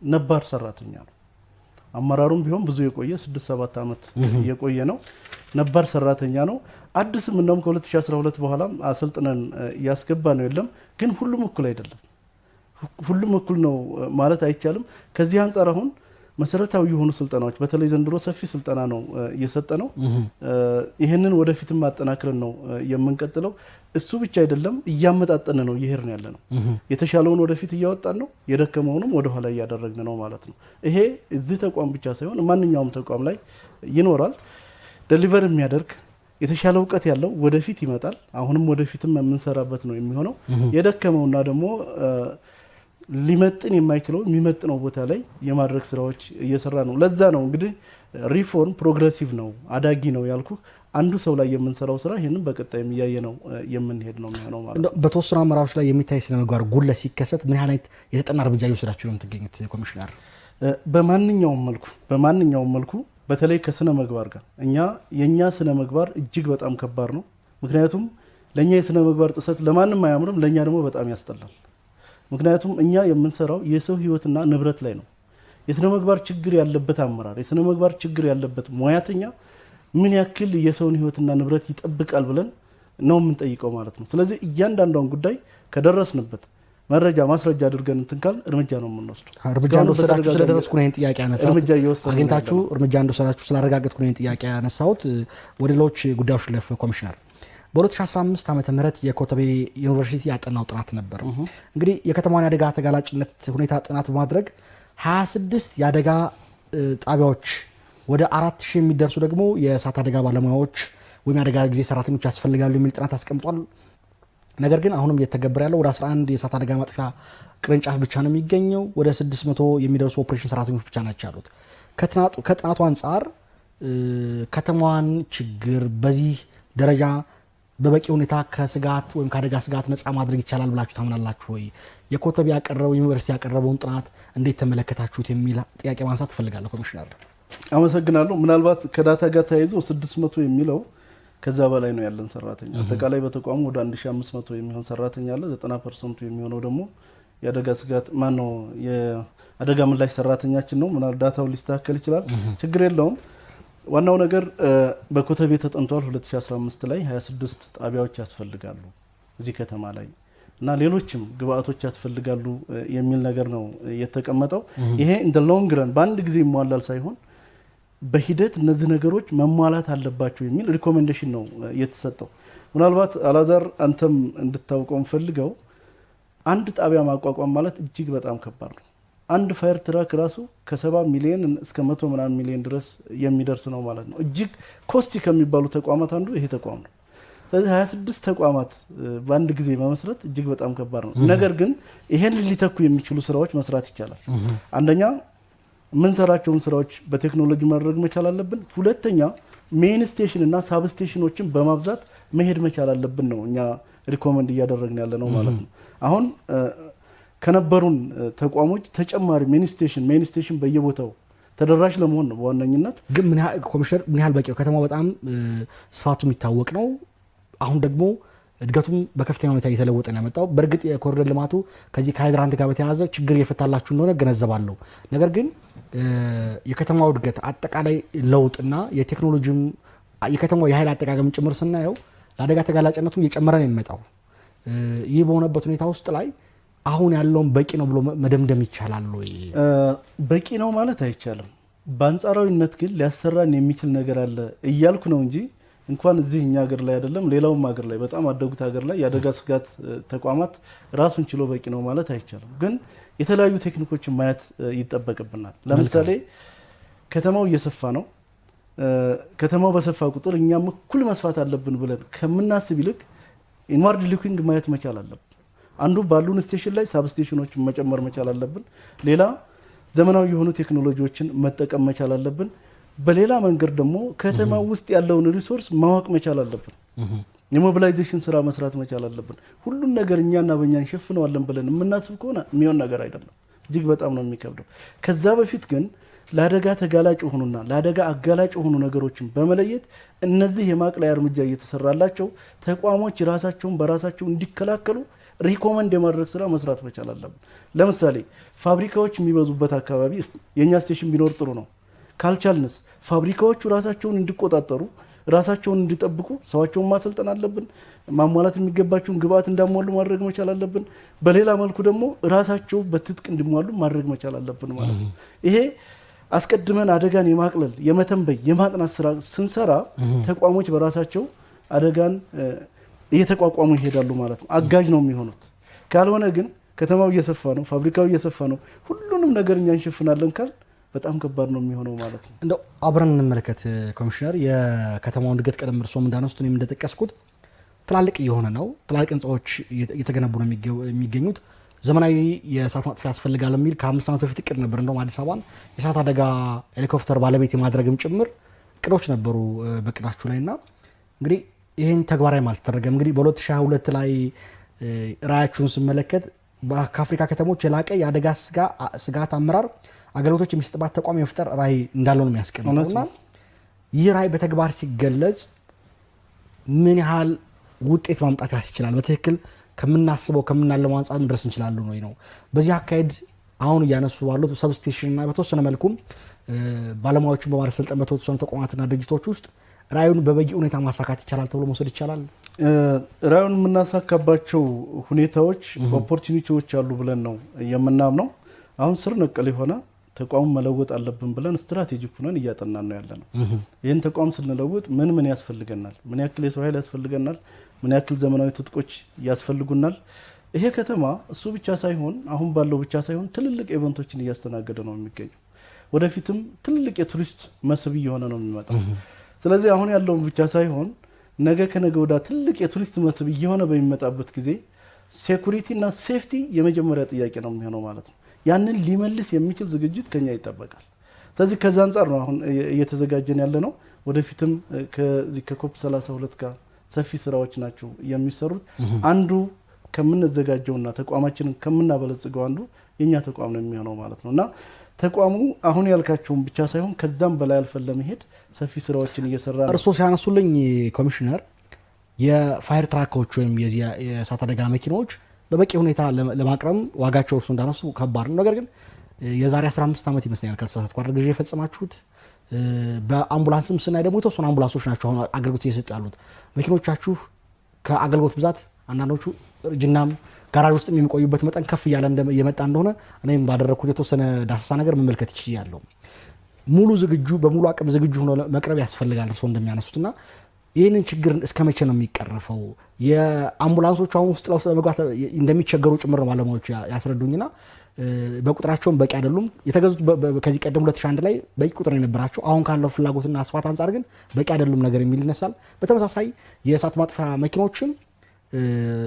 S4: ነባር ሰራተኛ ነው። አመራሩም ቢሆን ብዙ የቆየ 6-7 ዓመት የቆየ ነው። ነባር ሰራተኛ ነው። አዲስም እንደውም ከ2012 በኋላም አሰልጥነን ያስገባ ነው የለም። ግን ሁሉም እኩል አይደለም። ሁሉም እኩል ነው ማለት አይቻልም። ከዚህ አንጻር አሁን መሰረታዊ የሆኑ ስልጠናዎች በተለይ ዘንድሮ ሰፊ ስልጠና ነው እየሰጠ ነው። ይህንን ወደፊትም ማጠናክረን ነው የምንቀጥለው። እሱ ብቻ አይደለም፣ እያመጣጠን ነው እየሄድን ያለ ነው። የተሻለውን ወደፊት እያወጣን ነው፣ የደከመውንም ወደኋላ እያደረግን ነው ማለት ነው። ይሄ እዚህ ተቋም ብቻ ሳይሆን ማንኛውም ተቋም ላይ ይኖራል። ደሊቨር የሚያደርግ የተሻለ እውቀት ያለው ወደፊት ይመጣል። አሁንም ወደፊትም የምንሰራበት ነው የሚሆነው። የደከመውና ደግሞ ሊመጥን የማይችለው የሚመጥነው ቦታ ላይ የማድረግ ስራዎች እየሰራ ነው። ለዛ ነው እንግዲህ ሪፎርም ፕሮግሬሲቭ ነው፣ አዳጊ ነው ያልኩ። አንዱ ሰው ላይ የምንሰራው ስራ ይህንን በቀጣይ እያየ ነው የምንሄድ ነው የሚሆነው ማለት ነው። በተወሰኑ አመራሮች ላይ የሚታይ ስነ ምግባር ጉድለት ሲከሰት ምን ያህል የተጠና እርምጃ እየወሰዳችሁ ነው የምትገኙት ኮሚሽነር? በማንኛውም መልኩ በተለይ ከስነ ምግባር ጋር የእኛ ስነ ምግባር እጅግ በጣም ከባድ ነው። ምክንያቱም ለእኛ የስነ ምግባር ጥሰት ለማንም አያምርም፣ ለእኛ ደግሞ በጣም ያስጠላል። ምክንያቱም እኛ የምንሰራው የሰው ህይወትና ንብረት ላይ ነው። የስነ ምግባር ችግር ያለበት አመራር፣ የስነ ምግባር ችግር ያለበት ሙያተኛ
S2: ምን ያክል የሰውን ህይወትና ንብረት ይጠብቃል ብለን ነው የምንጠይቀው ማለት ነው። ስለዚህ እያንዳንዷን ጉዳይ ከደረስንበት መረጃ ማስረጃ አድርገን እንትንካል እርምጃ ነው የምንወስደው።
S1: እርምጃ እንደወሰዳችሁ ስለደረስኩ ነው ይሄን ጥያቄ ያነሳሁት።
S2: እርምጃ እየወሰድን
S1: አግኝታችሁ እርምጃ እንደወሰዳችሁ ስላረጋገጥኩ ነው ይሄን ጥያቄ ያነሳሁት። ወደ ሌሎች ጉዳዮች ለፍ ኮሚሽነር በ2015 ዓመተ ምህረት የኮተቤ ዩኒቨርሲቲ ያጠናው ጥናት ነበር። እንግዲህ የከተማዋን የአደጋ ተጋላጭነት ሁኔታ ጥናት በማድረግ 26 የአደጋ ጣቢያዎች ወደ 4000 የሚደርሱ ደግሞ የእሳት አደጋ ባለሙያዎች ወይም የአደጋ ጊዜ ሰራተኞች ያስፈልጋሉ የሚል ጥናት አስቀምጧል። ነገር ግን አሁንም እየተገበረ ያለው ወደ 11 የእሳት አደጋ ማጥፊያ ቅርንጫፍ ብቻ ነው የሚገኘው። ወደ 600 የሚደርሱ ኦፕሬሽን ሰራተኞች ብቻ ናቸው ያሉት። ከጥናቱ አንጻር ከተማዋን ችግር በዚህ ደረጃ በበቂ ሁኔታ ከስጋት ወይም ከአደጋ ስጋት ነፃ ማድረግ ይቻላል ብላችሁ ታምናላችሁ ወይ? የኮተቤ ያቀረበው ዩኒቨርሲቲ ያቀረበውን ጥናት እንዴት ተመለከታችሁት የሚል ጥያቄ ማንሳት ትፈልጋለሁ ኮሚሽነር።
S2: አመሰግናለሁ። ምናልባት ከዳታ ጋር ተያይዞ 600 የሚለው ከዛ በላይ ነው ያለን ሰራተኛ። አጠቃላይ በተቋሙ ወደ 1500 የሚሆን ሰራተኛ አለ። 90% የሚሆነው ደግሞ የአደጋ ስጋት ማነው የአደጋ ምላሽ ሰራተኛችን ነው። ምናልባት ዳታው ሊስተካከል ይችላል፣ ችግር የለውም። ዋናው ነገር በኮተቤ ተጠንቷል። 2015 ላይ 26 ጣቢያዎች ያስፈልጋሉ እዚህ ከተማ ላይ እና ሌሎችም ግብአቶች ያስፈልጋሉ የሚል ነገር ነው የተቀመጠው። ይሄ ኢን ዘ ሎንግ ረን በአንድ ጊዜ ይሟላል ሳይሆን በሂደት እነዚህ ነገሮች መሟላት አለባቸው የሚል ሪኮሜንዴሽን ነው የተሰጠው። ምናልባት አላዛር አንተም እንድታውቀው ፈልገው አንድ ጣቢያ ማቋቋም ማለት እጅግ በጣም ከባድ ነው። አንድ ፋየር ትራክ ራሱ ከ70 ሚሊዮን እስከ 100 ምናምን ሚሊዮን ድረስ የሚደርስ ነው ማለት ነው። እጅግ ኮስቲ ከሚባሉ ተቋማት አንዱ ይሄ ተቋም ነው። ስለዚህ 26 ተቋማት በአንድ ጊዜ መመስረት እጅግ በጣም ከባድ ነው። ነገር ግን ይሄን ሊተኩ የሚችሉ ስራዎች መስራት ይቻላል። አንደኛ የምንሰራቸውን ስራዎች በቴክኖሎጂ ማድረግ መቻል አለብን። ሁለተኛ ሜን ስቴሽን እና ሳብ ስቴሽኖችን በማብዛት መሄድ መቻል አለብን ነው እኛ ሪኮመንድ እያደረግን ያለ ነው ማለት ነው። አሁን ከነበሩን ተቋሞች ተጨማሪ ሜን ስቴሽን በየቦታው ተደራሽ ለመሆን ነው በዋነኝነት።
S1: ግን ኮሚሽነር ምን ያህል በቂ ነው? ከተማው በጣም ስፋቱ የሚታወቅ ነው። አሁን ደግሞ እድገቱም በከፍተኛ ሁኔታ እየተለወጠ ነው ያመጣው። በእርግጥ የኮሪደር ልማቱ ከዚህ ከሃይድራንት ጋር በተያያዘ ችግር እየፈታላችሁ እንደሆነ ገነዘባለሁ። ነገር ግን የከተማው እድገት አጠቃላይ ለውጥና የቴክኖሎጂም የከተማው የኃይል አጠቃቀም ጭምር ስናየው ለአደጋ ተጋላጭነቱ እየጨመረ ነው የሚመጣው። ይህ በሆነበት ሁኔታ ውስጥ ላይ አሁን ያለውን በቂ ነው ብሎ መደምደም ይቻላል ወይ?
S2: በቂ ነው ማለት አይቻልም። በአንጻራዊነት ግን ሊያሰራን የሚችል ነገር አለ እያልኩ ነው እንጂ እንኳን እዚህ እኛ ሀገር ላይ አይደለም ሌላውም ሀገር ላይ በጣም አደጉት ሀገር ላይ የአደጋ ስጋት ተቋማት ራሱን ችሎ በቂ ነው ማለት አይቻልም። ግን የተለያዩ ቴክኒኮችን ማየት ይጠበቅብናል። ለምሳሌ ከተማው እየሰፋ ነው። ከተማው በሰፋ ቁጥር እኛም እኩል መስፋት አለብን ብለን ከምናስብ ይልቅ ኢንዋርድ ሉኪንግ ማየት መቻል አለብን። አንዱ ባሉን ስቴሽን ላይ ሳብ ስቴሽኖችን መጨመር መቻል አለብን። ሌላ ዘመናዊ የሆኑ ቴክኖሎጂዎችን መጠቀም መቻል አለብን። በሌላ መንገድ ደግሞ ከተማ ውስጥ ያለውን ሪሶርስ ማወቅ መቻል አለብን። የሞቢላይዜሽን ስራ መስራት መቻል አለብን። ሁሉን ነገር እኛና በእኛ እንሸፍነዋለን ብለን የምናስብ ከሆነ የሚሆን ነገር አይደለም። እጅግ በጣም ነው የሚከብደው። ከዛ በፊት ግን ለአደጋ ተጋላጭ የሆኑና ለአደጋ አጋላጭ የሆኑ ነገሮችን በመለየት እነዚህ የማቅለያ እርምጃ እየተሰራላቸው ተቋሞች ራሳቸውን በራሳቸው እንዲከላከሉ ሪኮመንድ የማድረግ ስራ መስራት መቻል አለብን። ለምሳሌ ፋብሪካዎች የሚበዙበት አካባቢ የኛ ስቴሽን ቢኖር ጥሩ ነው። ካልቻልንስ ፋብሪካዎቹ ራሳቸውን እንዲቆጣጠሩ ራሳቸውን እንዲጠብቁ ሰዋቸውን ማሰልጠን አለብን። ማሟላት የሚገባቸውን ግብአት እንዳሟሉ ማድረግ መቻል አለብን። በሌላ መልኩ ደግሞ ራሳቸው በትጥቅ እንዲሟሉ ማድረግ መቻል አለብን ማለት ነው። ይሄ አስቀድመን አደጋን የማቅለል የመተንበይ የማጥናት ስራ ስንሰራ ተቋሞች በራሳቸው አደጋን እየተቋቋሙ ይሄዳሉ ማለት ነው። አጋዥ ነው የሚሆኑት። ካልሆነ ግን ከተማው እየሰፋ ነው፣ ፋብሪካው እየሰፋ ነው፣ ሁሉንም ነገር እኛ እንሸፍናለን ካል በጣም ከባድ ነው የሚሆነው ማለት ነው።
S1: እንደው አብረን እንመለከት ኮሚሽነር። የከተማውን እድገት ቀደም እርሶም እንዳነሱት እኔም እንደጠቀስኩት ትላልቅ እየሆነ ነው። ትላልቅ ህንፃዎች እየተገነቡ ነው የሚገኙት። ዘመናዊ የእሳት ማጥፊያ ያስፈልጋል የሚል ከ5 ዓመት በፊት እቅድ ነበር። እንደውም አዲስ አበባን የእሳት አደጋ ሄሊኮፕተር ባለቤት የማድረግም ጭምር እቅዶች ነበሩ በቅዳችሁ ላይ እና እንግዲህ ይህን ተግባራዊ አልተደረገም። እንግዲህ በ2022 ላይ ራያችሁን ስመለከት ከአፍሪካ ከተሞች የላቀ የአደጋ ስጋት አመራር አገልግሎቶች የሚሰጥባት ተቋም የመፍጠር ራዕይ እንዳለው ነው የሚያስቀምጠውና ይህ ራዕይ በተግባር ሲገለጽ ምን ያህል ውጤት ማምጣት ያስችላል? በትክክል ከምናስበው ከምናለመው አንጻር መድረስ እንችላለን ወይ ነው? በዚህ አካሄድ አሁን እያነሱ ባሉት ሰብስቴሽንና በተወሰነ መልኩም ባለሙያዎችን በማሰልጠን በተወሰኑ ተቋማትና ድርጅቶች ውስጥ ራዩን በበቂ ሁኔታ ማሳካት ይቻላል ተብሎ መውሰድ ይቻላል?
S2: ራዩን የምናሳካባቸው ሁኔታዎች ኦፖርቹኒቲዎች አሉ ብለን ነው የምናምነው። አሁን ስር ነቀል የሆነ ተቋም መለወጥ አለብን ብለን ስትራቴጂክ ሆነን እያጠናን ነው ያለነው። ይህን ተቋም ስንለውጥ ምን ያስፈልገናል? ምን ያክል የሰው ኃይል ያስፈልገናል? ምን ያክል ዘመናዊ ትጥቆች ያስፈልጉናል? ይሄ ከተማ እሱ ብቻ ሳይሆን አሁን ባለው ብቻ ሳይሆን ትልልቅ ኢቨንቶችን እያስተናገደ ነው የሚገኘው። ወደፊትም ትልልቅ የቱሪስት መስህብ እየሆነ ነው የሚመጣው። ስለዚህ አሁን ያለውን ብቻ ሳይሆን ነገ ከነገ ወዲያ ትልቅ የቱሪስት መስህብ እየሆነ በሚመጣበት ጊዜ ሴኩሪቲ እና ሴፍቲ የመጀመሪያ ጥያቄ ነው የሚሆነው ማለት ነው። ያንን ሊመልስ የሚችል ዝግጅት ከኛ ይጠበቃል። ስለዚህ ከዛ አንጻር ነው አሁን እየተዘጋጀን ያለ ነው። ወደፊትም ከዚህ ከኮፕ 32 ጋር ሰፊ ስራዎች ናቸው የሚሰሩት። አንዱ ከምንዘጋጀውና ተቋማችንን ከምናበለጽገው አንዱ የኛ ተቋም ነው የሚሆነው ማለት ነው እና ተቋሙ አሁን ያልካቸውን ብቻ ሳይሆን ከዛም በላይ አልፈን ለመሄድ ሰፊ ስራዎችን እየሰራ ነው።
S1: እርሶ ሲያነሱልኝ ኮሚሽነር የፋየር ትራኮች ወይም የእሳት አደጋ መኪናዎች በበቂ ሁኔታ ለማቅረብ ዋጋቸው እርሱ እንዳነሱ ከባድ ነው። ነገር ግን የዛሬ 15 ዓመት ይመስለኛል ካልተሳሳትኩ አይደል ግዢ የፈጸማችሁት። በአምቡላንስም ስናይ ደግሞ የተወሰኑ አምቡላንሶች ናቸው አሁን አገልግሎት እየሰጡ ያሉት። መኪኖቻችሁ ከአገልግሎት ብዛት አንዳንዶቹ እርጅናም ጋራጅ ውስጥ የሚቆዩበት መጠን ከፍ እያለ የመጣ እንደሆነ እኔም ባደረኩት የተወሰነ ዳሰሳ ነገር መመልከት ይችላል። ሙሉ ዝግጁ በሙሉ አቅም ዝግጁ ሆኖ መቅረብ ያስፈልጋል እርሶ እንደሚያነሱትና ይህንን ችግር እስከመቼ ነው የሚቀረፈው? የአምቡላንሶች አሁን ውስጥ ለውስጥ ለመግባት እንደሚቸገሩ ጭምር ባለሙያዎች ያስረዱኝና በቁጥራቸውም በቂ አይደሉም። የተገዙት ከዚህ ቀደም 2001 ላይ በቂ ቁጥር የነበራቸው አሁን ካለው ፍላጎትና ስፋት አንጻር ግን በቂ አይደሉም ነገር የሚል ይነሳል። በተመሳሳይ የእሳት ማጥፊያ መኪኖችም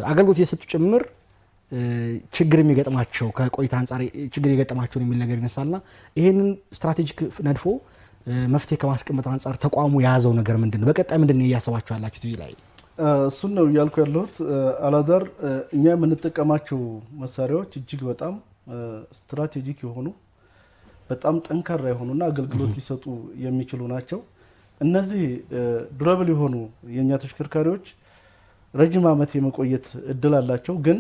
S1: አገልግሎት የሰጡ ጭምር ችግር የሚገጥማቸው ከቆይታ አንጻር ችግር የገጠማቸው የሚል ነገር ይነሳልና ይሄንን ስትራቴጂክ ነድፎ መፍትሄ ከማስቀመጥ አንጻር ተቋሙ የያዘው ነገር ምንድነው? በቀጣይ ምንድነው እያሰባችሁ ያላችሁት እዚህ ላይ?
S2: እሱን ነው እያልኩ ያለሁት አላዛር። እኛ የምንጠቀማቸው መሳሪያዎች እጅግ በጣም ስትራቴጂክ የሆኑ በጣም ጠንካራ የሆኑና አገልግሎት ሊሰጡ የሚችሉ ናቸው። እነዚህ ዱራብል የሆኑ የኛ ተሽከርካሪዎች ረጅም ዓመት የመቆየት እድል አላቸው። ግን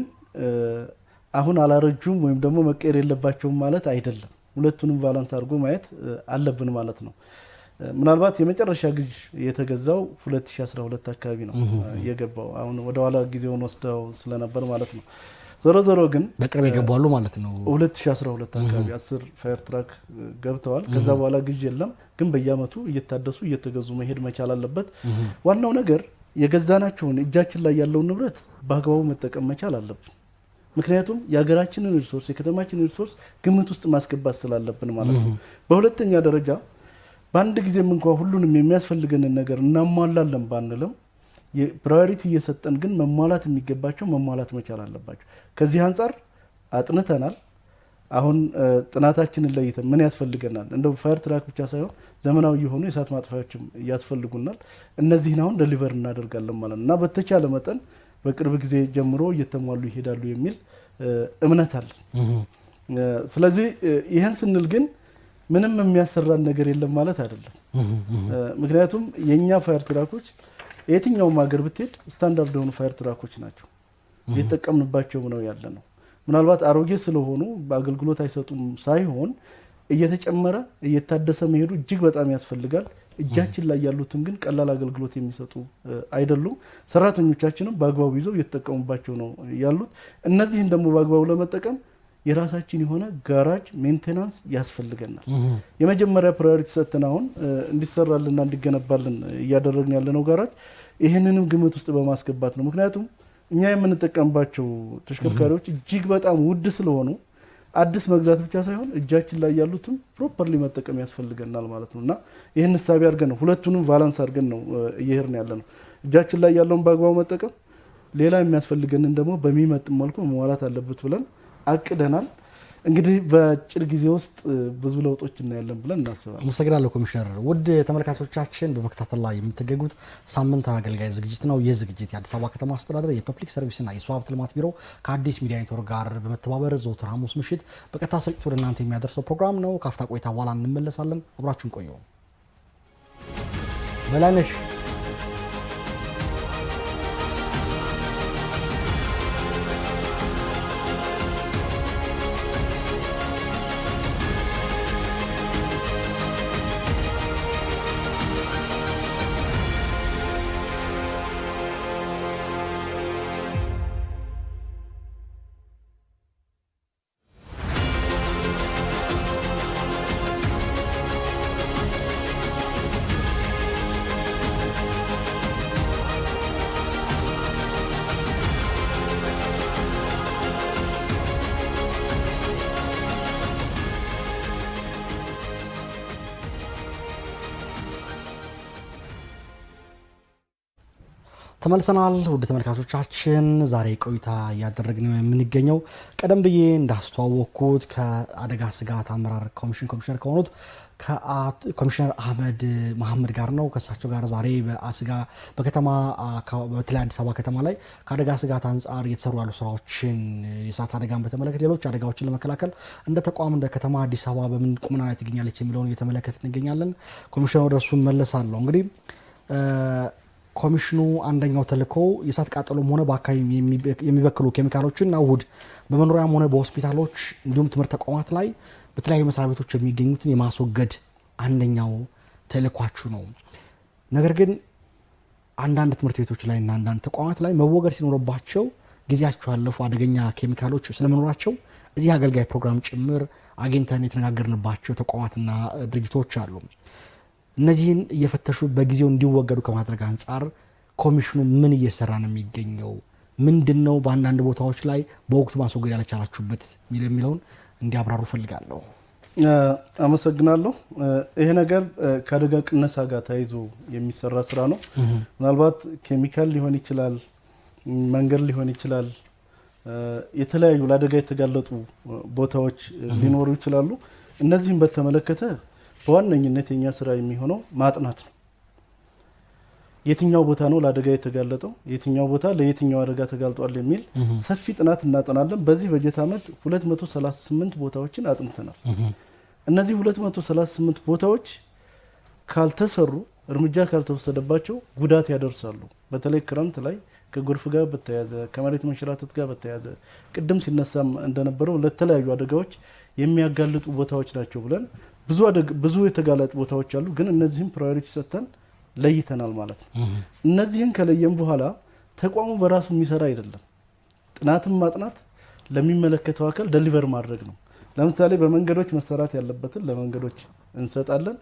S2: አሁን አላረጁም ወይም ደግሞ መቀየር የለባቸውም ማለት አይደለም። ሁለቱንም ባላንስ አድርጎ ማየት አለብን ማለት ነው። ምናልባት የመጨረሻ ግዥ የተገዛው 2012 አካባቢ ነው የገባው። አሁን ወደ ኋላ ጊዜውን ወስደው ስለነበር ማለት ነው። ዞሮ ግን
S1: በቅርብ የገባሉ ማለት ነው።
S2: 2012 አካባቢ 10 ፋየር ትራክ ገብተዋል። ከዛ በኋላ ግዥ የለም። ግን በየአመቱ እየታደሱ እየተገዙ መሄድ መቻል አለበት። ዋናው ነገር የገዛናቸውን እጃችን ላይ ያለውን ንብረት በአግባቡ መጠቀም መቻል አለብን። ምክንያቱም የሀገራችንን ሪሶርስ የከተማችንን ሪሶርስ ግምት ውስጥ ማስገባት ስላለብን ማለት ነው። በሁለተኛ ደረጃ በአንድ ጊዜም እንኳን ሁሉንም የሚያስፈልገንን ነገር እናሟላለን ባንልም ፕራዮሪቲ እየሰጠን ግን መሟላት የሚገባቸው መሟላት መቻል አለባቸው። ከዚህ አንጻር አጥንተናል። አሁን ጥናታችንን ለይተን ምን ያስፈልገናል፣ እንደው ፋየር ትራክ ብቻ ሳይሆን ዘመናዊ የሆኑ የእሳት ማጥፊያዎችም ያስፈልጉናል። እነዚህን አሁን ደሊቨር እናደርጋለን ማለት ነው እና በተቻለ መጠን በቅርብ ጊዜ ጀምሮ እየተሟሉ ይሄዳሉ የሚል እምነት አለን። ስለዚህ ይህን ስንል ግን ምንም የሚያሰራን ነገር የለም ማለት አይደለም። ምክንያቱም የኛ ፋየር ትራኮች የትኛውም ሀገር ብትሄድ ስታንዳርድ የሆኑ ፋየር ትራኮች ናቸው እየተጠቀምንባቸው ነው ያለ ነው። ምናልባት አሮጌ ስለሆኑ በአገልግሎት አይሰጡም ሳይሆን እየተጨመረ እየታደሰ መሄዱ እጅግ በጣም ያስፈልጋል። እጃችን ላይ ያሉትም ግን ቀላል አገልግሎት የሚሰጡ አይደሉም። ሰራተኞቻችንም በአግባቡ ይዘው እየተጠቀሙባቸው ነው ያሉት። እነዚህን ደግሞ በአግባቡ ለመጠቀም የራሳችን የሆነ ጋራጅ ሜንቴናንስ ያስፈልገናል። የመጀመሪያ ፕራዮሪቲ ሰጥተን አሁን እንዲሰራልና እንዲገነባልን እያደረግን ያለነው ጋራጅ ይህንንም ግምት ውስጥ በማስገባት ነው። ምክንያቱም እኛ የምንጠቀምባቸው ተሽከርካሪዎች እጅግ በጣም ውድ ስለሆኑ አዲስ መግዛት ብቻ ሳይሆን እጃችን ላይ ያሉትም ፕሮፐርሊ መጠቀም ያስፈልገናል ማለት ነውና ይህን ሐሳብ አድርገን ነው ሁለቱንም ቫላንስ አድርገን ነው እየሄድን ያለ ነው። እጃችን ላይ ያለውን በአግባቡ መጠቀም፣ ሌላ የሚያስፈልገንን ደግሞ በሚመጥን መልኩ መሟላት አለበት ብለን አቅደናል። እንግዲህ በአጭር ጊዜ ውስጥ ብዙ ለውጦች እናያለን ብለን እናስባለን።
S1: አመሰግናለሁ ኮሚሽነር። ውድ ተመልካቾቻችን በመከታተል ላይ የምትገኙት ሳምንት አገልጋይ ዝግጅት ነው። ይህ ዝግጅት የአዲስ አበባ ከተማ አስተዳደር የፐብሊክ ሰርቪስና የሰው ሀብት ልማት ቢሮ ከአዲስ ሚዲያ ኔትወርክ ጋር በመተባበር ዘወትር ሐሙስ ምሽት በቀጥታ ስርጭት ወደ እናንተ የሚያደርሰው ፕሮግራም ነው። ካፍታ ቆይታ በኋላ እንመለሳለን። አብራችሁን ቆዩ። በላይነሽ ተመልሰናል። ወደ ተመልካቾቻችን ዛሬ ቆይታ እያደረግን የምንገኘው ቀደም ብዬ እንዳስተዋወቅኩት ከአደጋ ስጋት አመራር ኮሚሽን ኮሚሽነር ከሆኑት ከኮሚሽነር አህመድ መሐመድ ጋር ነው። ከእሳቸው ጋር ዛሬ በከተማ በተለይ አዲስ አበባ ከተማ ላይ ከአደጋ ስጋት አንጻር እየተሰሩ ያሉ ስራዎችን የእሳት አደጋን በተመለከተ ሌሎች አደጋዎችን ለመከላከል እንደ ተቋም እንደ ከተማ አዲስ አበባ በምን ቁመና ላይ ትገኛለች የሚለውን እየተመለከት እንገኛለን። ኮሚሽነር ወደ እሱ መለሳለሁ። እንግዲህ ኮሚሽኑ አንደኛው ተልእኮ የእሳት ቃጠሎም ሆነ በአካባቢ የሚበክሉ ኬሚካሎችና ውህድ በመኖሪያም ሆነ በሆስፒታሎች እንዲሁም ትምህርት ተቋማት ላይ በተለያዩ መስሪያ ቤቶች የሚገኙትን የማስወገድ አንደኛው ተልእኳችሁ ነው። ነገር ግን አንዳንድ ትምህርት ቤቶች ላይ እና አንዳንድ ተቋማት ላይ መወገድ ሲኖርባቸው ጊዜያቸው ያለፉ አደገኛ ኬሚካሎች ስለመኖራቸው እዚህ አገልጋይ ፕሮግራም ጭምር አግኝተን የተነጋገርንባቸው ተቋማትና ድርጅቶች አሉ። እነዚህን እየፈተሹ በጊዜው እንዲወገዱ ከማድረግ አንጻር ኮሚሽኑ ምን እየሰራ ነው የሚገኘው? ምንድነው በአንዳንድ ቦታዎች ላይ በወቅቱ ማስወገድ ያልቻላችሁበት የሚለውን እንዲያብራሩ ፈልጋለሁ።
S2: አመሰግናለሁ። ይሄ ነገር ከአደጋ ቅነሳ ጋር ተያይዞ የሚሰራ ስራ ነው። ምናልባት ኬሚካል ሊሆን ይችላል፣ መንገድ ሊሆን ይችላል፣ የተለያዩ ለአደጋ የተጋለጡ ቦታዎች ሊኖሩ ይችላሉ። እነዚህም በተመለከተ በዋነኝነት የኛ ስራ የሚሆነው ማጥናት ነው። የትኛው ቦታ ነው ለአደጋ የተጋለጠው፣ የትኛው ቦታ ለየትኛው አደጋ ተጋልጧል የሚል ሰፊ ጥናት እናጠናለን። በዚህ በጀት ዓመት 238 ቦታዎችን አጥንተናል። እነዚህ 238 ቦታዎች ካልተሰሩ፣ እርምጃ ካልተወሰደባቸው ጉዳት ያደርሳሉ። በተለይ ክረምት ላይ ከጎርፍ ጋር በተያያዘ ከመሬት መንሸራተት ጋር በተያያዘ ቅድም ሲነሳም እንደነበረው ለተለያዩ አደጋዎች የሚያጋልጡ ቦታዎች ናቸው ብለን ብዙ የተጋለጡ ቦታዎች አሉ። ግን እነዚህም ፕራዮሪቲ ሰጥተን ለይተናል ማለት ነው። እነዚህን ከለየም በኋላ ተቋሙ በራሱ የሚሰራ አይደለም። ጥናትን ማጥናት ለሚመለከተው አካል ደሊቨር ማድረግ ነው። ለምሳሌ በመንገዶች መሰራት ያለበትን ለመንገዶች እንሰጣለን።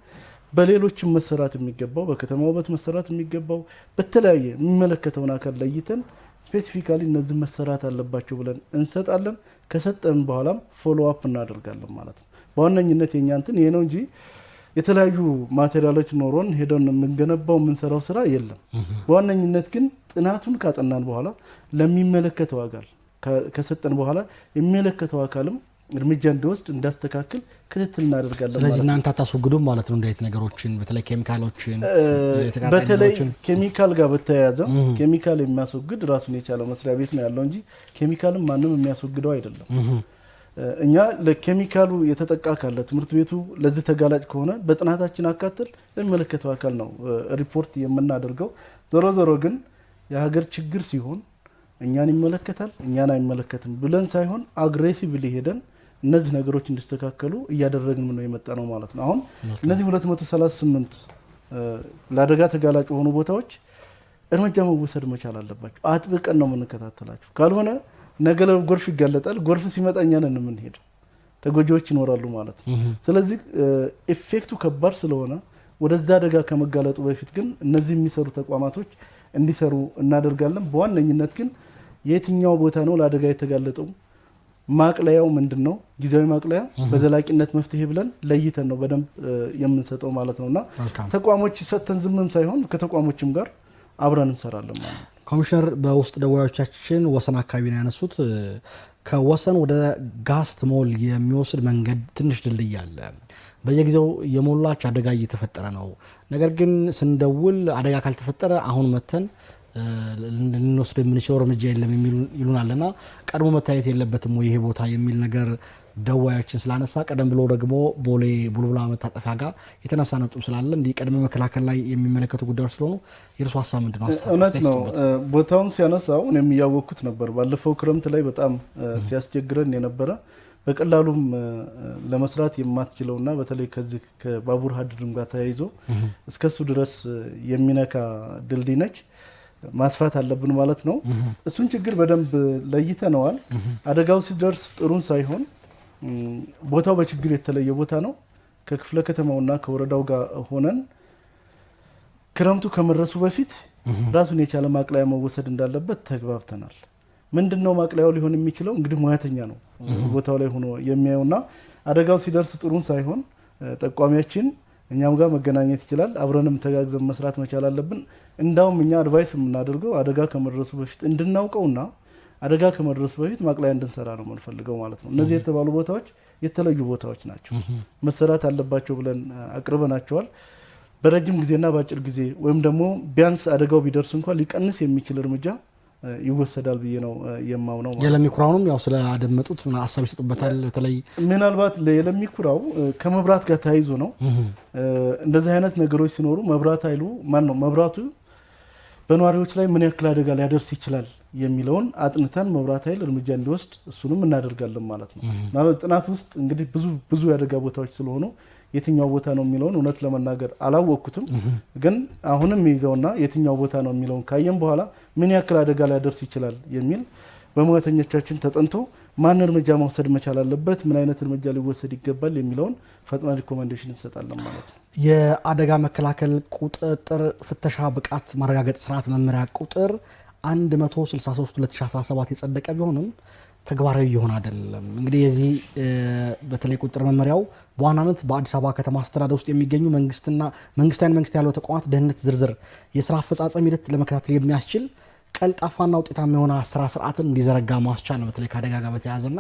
S2: በሌሎችም መሰራት የሚገባው በከተማ ውበት መሰራት የሚገባው በተለያየ የሚመለከተውን አካል ለይተን ስፔሲፊካሊ እነዚህ መሰራት አለባቸው ብለን እንሰጣለን። ከሰጠን በኋላም ፎሎ አፕ እናደርጋለን ማለት ነው። በዋነኝነት የኛ እንትን ይሄ ነው እንጂ የተለያዩ ማቴሪያሎች ኖሮን ሄደን የምንገነባው የምንሰራው ስራ የለም። በዋነኝነት ግን ጥናቱን ካጠናን በኋላ ለሚመለከተው አካል ከሰጠን በኋላ የሚመለከተው አካልም እርምጃ እንዲወስድ እንዳስተካክል ክትትል እናደርጋለን።
S1: ስለዚህ እናንተ አታስወግዱም ማለት ነው እንዴት ነገሮችን በተለይ ኬሚካሎችን
S2: በተለይ ኬሚካል ጋር በተያያዘ ኬሚካል የሚያስወግድ ራሱን የቻለ መስሪያ ቤት ነው ያለው እንጂ ኬሚካልም ማንም የሚያስወግደው አይደለም። እኛ ለኬሚካሉ የተጠቃ ካለ ትምህርት ቤቱ ለዚህ ተጋላጭ ከሆነ በጥናታችን አካተል ለሚመለከተው አካል ነው ሪፖርት የምናደርገው። ዞሮ ዞሮ ግን የሀገር ችግር ሲሆን እኛን ይመለከታል እኛን አይመለከትም ብለን ሳይሆን አግሬሲቭሊ ሄደን እነዚህ ነገሮች እንዲስተካከሉ እያደረግን ነው የመጣ ነው ማለት ነው። አሁን እነዚህ 238 ለአደጋ ተጋላጭ የሆኑ ቦታዎች እርምጃ መወሰድ መቻል አለባቸው። አጥብቀን ነው የምንከታተላቸው። ካልሆነ ነገ ለጎርፍ ይጋለጣል። ጎርፍ ሲመጣ እኛ ነን የምንሄደው፣ ተጎጂዎች ይኖራሉ ማለት ነው። ስለዚህ ኢፌክቱ ከባድ ስለሆነ ወደዛ አደጋ ከመጋለጡ በፊት ግን እነዚህ የሚሰሩ ተቋማቶች እንዲሰሩ እናደርጋለን። በዋነኝነት ግን የትኛው ቦታ ነው ለአደጋ የተጋለጠው፣ ማቅለያው ምንድነው፣ ጊዜያዊ ማቅለያ፣ በዘላቂነት መፍትሄ ብለን ለይተን ነው በደንብ የምንሰጠው ማለት ነውና ተቋሞች ሰተን ዝምም ሳይሆን ከተቋሞችም ጋር አብረን እንሰራለን ማለት ነው።
S1: ኮሚሽነር በውስጥ ደዋዮቻችን ወሰን አካባቢ ነው ያነሱት። ከወሰን ወደ ጋስት ሞል የሚወስድ መንገድ ትንሽ ድልድይ አለ። በየጊዜው የሞላች አደጋ እየተፈጠረ ነው። ነገር ግን ስንደውል አደጋ ካልተፈጠረ አሁን መተን ልንወስድ የምንችለው እርምጃ የለም ይሉናልና ቀድሞ መታየት የለበትም ወይ ይሄ ቦታ የሚል ነገር ደዋዮችን ስላነሳ ቀደም ብሎ ደግሞ ቦሌ ቡልቡላ መታጠፊያ ጋር የተነሳ ነጥብ ስላለ እንዲህ ቀድሞ መከላከል ላይ የሚመለከቱ ጉዳዮች ስለሆኑ የእርሱ ሀሳብ ምንድን ነው?
S2: እውነት ነው። ቦታውን ሲያነሳው እኔም እያወቅኩት ነበር። ባለፈው ክረምት ላይ በጣም ሲያስቸግረን የነበረ በቀላሉም ለመስራት የማትችለውና በተለይ ከዚህ ከባቡር ሀዲድም ጋር ተያይዞ እስከሱ ድረስ የሚነካ ድልድይ ነች። ማስፋት አለብን ማለት ነው። እሱን ችግር በደንብ ለይተነዋል። አደጋው ሲደርስ ጥሩን ሳይሆን ቦታው በችግር የተለየ ቦታ ነው። ከክፍለ ከተማውና ከወረዳው ጋር ሆነን ክረምቱ ከመድረሱ በፊት ራሱን የቻለ ማቅለያ መወሰድ እንዳለበት ተግባብተናል። ምንድነው ማቅለያው ሊሆን የሚችለው? እንግዲህ ሙያተኛ ነው ቦታው ላይ ሆኖ የሚያዩና አደጋው ሲደርስ ጥሩን ሳይሆን ጠቋሚያችን እኛም ጋር መገናኘት ይችላል። አብረንም ተጋግዘን መስራት መቻል አለብን። እንዳውም እኛ አድቫይስ የምናደርገው አደጋ ከመድረሱ በፊት እንድናውቀውና አደጋ ከመድረሱ በፊት ማቅለያ እንድንሰራ ነው የምንፈልገው ማለት ነው። እነዚህ የተባሉ ቦታዎች የተለዩ ቦታዎች ናቸው። መሰራት አለባቸው ብለን አቅርበናቸዋል። በረጅም ጊዜና በአጭር ጊዜ ወይም ደግሞ ቢያንስ አደጋው ቢደርስ እንኳን ሊቀንስ የሚችል እርምጃ ይወሰዳል ብዬ ነው የማምነው።
S1: የለሚኩራውንም ያው ስለ አደመጡት ሀሳብ ይሰጡበታል። በተለይ
S2: ምናልባት የለሚኩራው ከመብራት ጋር ተያይዞ ነው። እንደዚህ አይነት ነገሮች ሲኖሩ መብራት ኃይሉ መብራቱ በነዋሪዎች ላይ ምን ያክል አደጋ ሊያደርስ ይችላል የሚለውን አጥንተን መብራት ኃይል እርምጃ እንዲወስድ እሱንም እናደርጋለን ማለት ነው። ማለት ጥናት ውስጥ እንግዲህ ብዙ ያደጋ ቦታዎች ስለሆኑ የትኛው ቦታ ነው የሚለውን እውነት ለመናገር አላወቅኩትም። ግን አሁንም ይዘውና የትኛው ቦታ ነው የሚለውን ካየን በኋላ ምን ያክል አደጋ ሊያደርስ ይችላል የሚል በሙያተኞቻችን ተጠንቶ ማን እርምጃ መውሰድ መቻል አለበት፣ ምን አይነት እርምጃ ሊወሰድ ይገባል የሚለውን ፈጥነን ሪኮሜንዴሽን እንሰጣለን ማለት ነው።
S1: የአደጋ መከላከል ቁጥጥር ፍተሻ ብቃት ማረጋገጥ ስርዓት መመሪያ ቁጥር 163/2017 የጸደቀ ቢሆንም ተግባራዊ ይሆን አይደለም። እንግዲህ የዚህ በተለይ ቁጥጥር መመሪያው በዋናነት በአዲስ አበባ ከተማ አስተዳደር ውስጥ የሚገኙ መንግስታዊ መንግስት ያለው ተቋማት ደህንነት ዝርዝር የስራ አፈጻጸም ሂደት ለመከታተል የሚያስችል ቀልጣፋና ውጤታማ የሆነ ስራ ስርዓትን እንዲዘረጋ ማስቻል ነው። በተለይ ከአደጋ ጋር በተያያዘና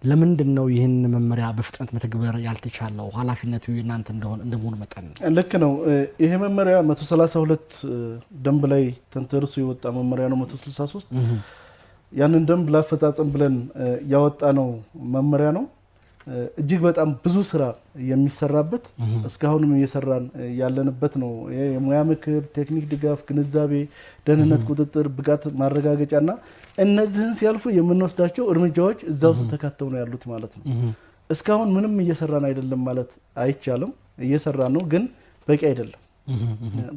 S1: ለምንድን ነው ይህን መመሪያ በፍጥነት መተግበር ያልተቻለው? ኃላፊነቱ እናንተ እንደመሆኑ መጠን
S2: ልክ ነው። ይሄ መመሪያ 132 ደንብ ላይ ተንተርሶ የወጣ መመሪያ ነው። 163 ያንን ደንብ ላፈጻጸም ብለን ያወጣ ነው መመሪያ ነው። እጅግ በጣም ብዙ ስራ የሚሰራበት እስካሁንም እየሰራን ያለንበት ነው። የሙያ ምክር፣ ቴክኒክ ድጋፍ፣ ግንዛቤ፣ ደህንነት ቁጥጥር፣ ብቃት ማረጋገጫና እነዚህን ሲያልፉ የምንወስዳቸው እርምጃዎች እዛ ውስጥ ተካተው ነው ያሉት ማለት ነው። እስካሁን ምንም እየሰራን አይደለም ማለት አይቻልም። እየሰራን ነው፣ ግን በቂ አይደለም።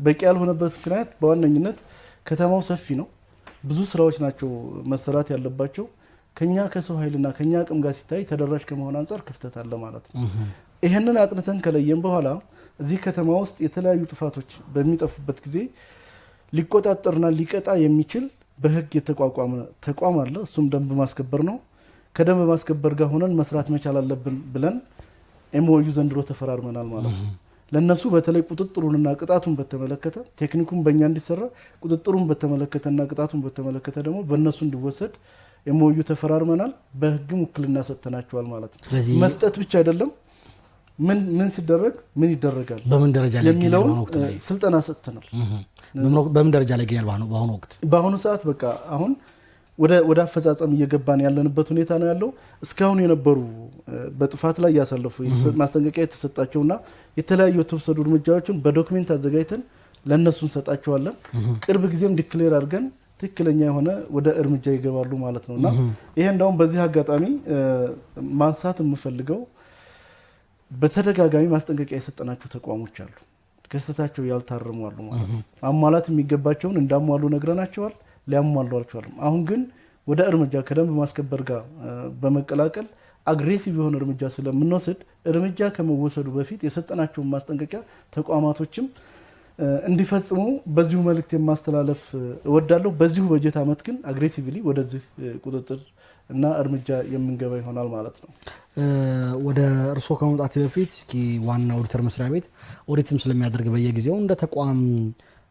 S2: በቂ ያልሆነበት ምክንያት በዋነኝነት ከተማው ሰፊ ነው። ብዙ ስራዎች ናቸው መሰራት ያለባቸው። ከኛ ከሰው ኃይልና ከኛ አቅም ጋር ሲታይ ተደራሽ ከመሆን አንፃር ክፍተት አለ ማለት ነው። ይሄንን አጥንተን ከለየን በኋላ እዚህ ከተማ ውስጥ የተለያዩ ጥፋቶች በሚጠፉበት ጊዜ ሊቆጣጠርና ሊቀጣ የሚችል በህግ የተቋቋመ ተቋም አለ። እሱም ደንብ ማስከበር ነው። ከደንብ ማስከበር ጋር ሆነን መስራት መቻል አለብን ብለን ኤምኦዩ ዘንድሮ ተፈራርመናል ማለት ነው። ለነሱ በተለይ ቁጥጥሩንና ቅጣቱን በተመለከተ ቴክኒኩን በእኛ እንዲሰራ ቁጥጥሩን በተመለከተና ቅጣቱን በተመለከተ ደግሞ በእነሱ እንዲወሰድ ኤምኦዩ ተፈራርመናል። በህግም ውክልና ሰጥተናቸዋል ማለት ነው። መስጠት ብቻ አይደለም፣ ምን ሲደረግ ምን ይደረጋል
S1: በምን ደረጃ ላይ
S2: የሚለውን ስልጠና ሰጥተናል።
S1: በምን ደረጃ ላይ ይገኛል
S2: በአሁኑ ሰዓት? በቃ አሁን ወደ አፈጻጸም እየገባን ያለንበት ሁኔታ ነው ያለው። እስካሁን የነበሩ በጥፋት ላይ ያሳለፉ ማስጠንቀቂያ የተሰጣቸውና የተለያዩ የተወሰዱ እርምጃዎችን በዶክሜንት አዘጋጅተን ለነሱ እንሰጣቸዋለን። ቅርብ ጊዜም ዲክሌር አድርገን ትክክለኛ የሆነ ወደ እርምጃ ይገባሉ ማለት ነውና ይሄ እንደውም በዚህ አጋጣሚ ማንሳት የምፈልገው በተደጋጋሚ ማስጠንቀቂያ የሰጠናቸው ተቋሞች አሉ፣ ክስተታቸው ያልታረሙ አሉ ማለት ነው። ማሟላት የሚገባቸውን እንዳሟሉ ነግረናቸዋል፣ ሊያሟሉ አልቻሉም። አሁን ግን ወደ እርምጃ ከደንብ ማስከበር ጋር በመቀላቀል አግሬሲቭ የሆነ እርምጃ ስለምንወስድ እርምጃ ከመወሰዱ በፊት የሰጠናቸውን ማስጠንቀቂያ ተቋማቶችም እንዲፈጽሙ በዚሁ መልእክት የማስተላለፍ እወዳለሁ። በዚሁ በጀት ዓመት ግን አግሬሲቭሊ ወደዚህ ቁጥጥር እና እርምጃ የምንገባ ይሆናል ማለት ነው።
S1: ወደ እርስዎ ከመምጣት በፊት እስኪ ዋና ኦዲተር መስሪያ ቤት ኦዲትም ስለሚያደርግ በየጊዜው እንደ ተቋም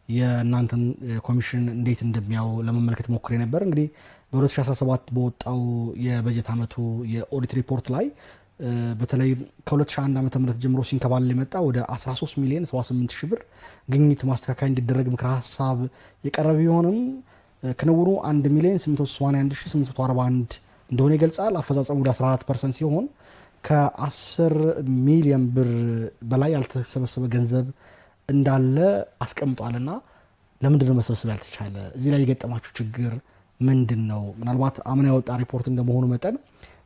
S1: የእናንተን ኮሚሽን እንዴት እንደሚያው ለመመልከት ሞክሬ ነበር። እንግዲህ በ2017 በወጣው የበጀት ዓመቱ የኦዲት ሪፖርት ላይ በተለይ ከ2001 ዓ.ም ጀምሮ ሲንከባለል የመጣ ወደ 13,078,000 ብር ግኝት ማስተካከያ እንዲደረግ ምክረ ሀሳብ የቀረበ ቢሆንም ክንውሩ 1,881,841 እንደሆነ ይገልጻል። አፈጻጸሙ ወደ 14% ሲሆን ከ10 ሚሊዮን ብር በላይ ያልተሰበሰበ ገንዘብ እንዳለ አስቀምጧልና ለምንድን ነው መሰብሰብ ያልተቻለ? እዚህ ላይ የገጠማችሁ ችግር ምንድን ነው? ምናልባት አምና ያወጣ ሪፖርት እንደመሆኑ መጠን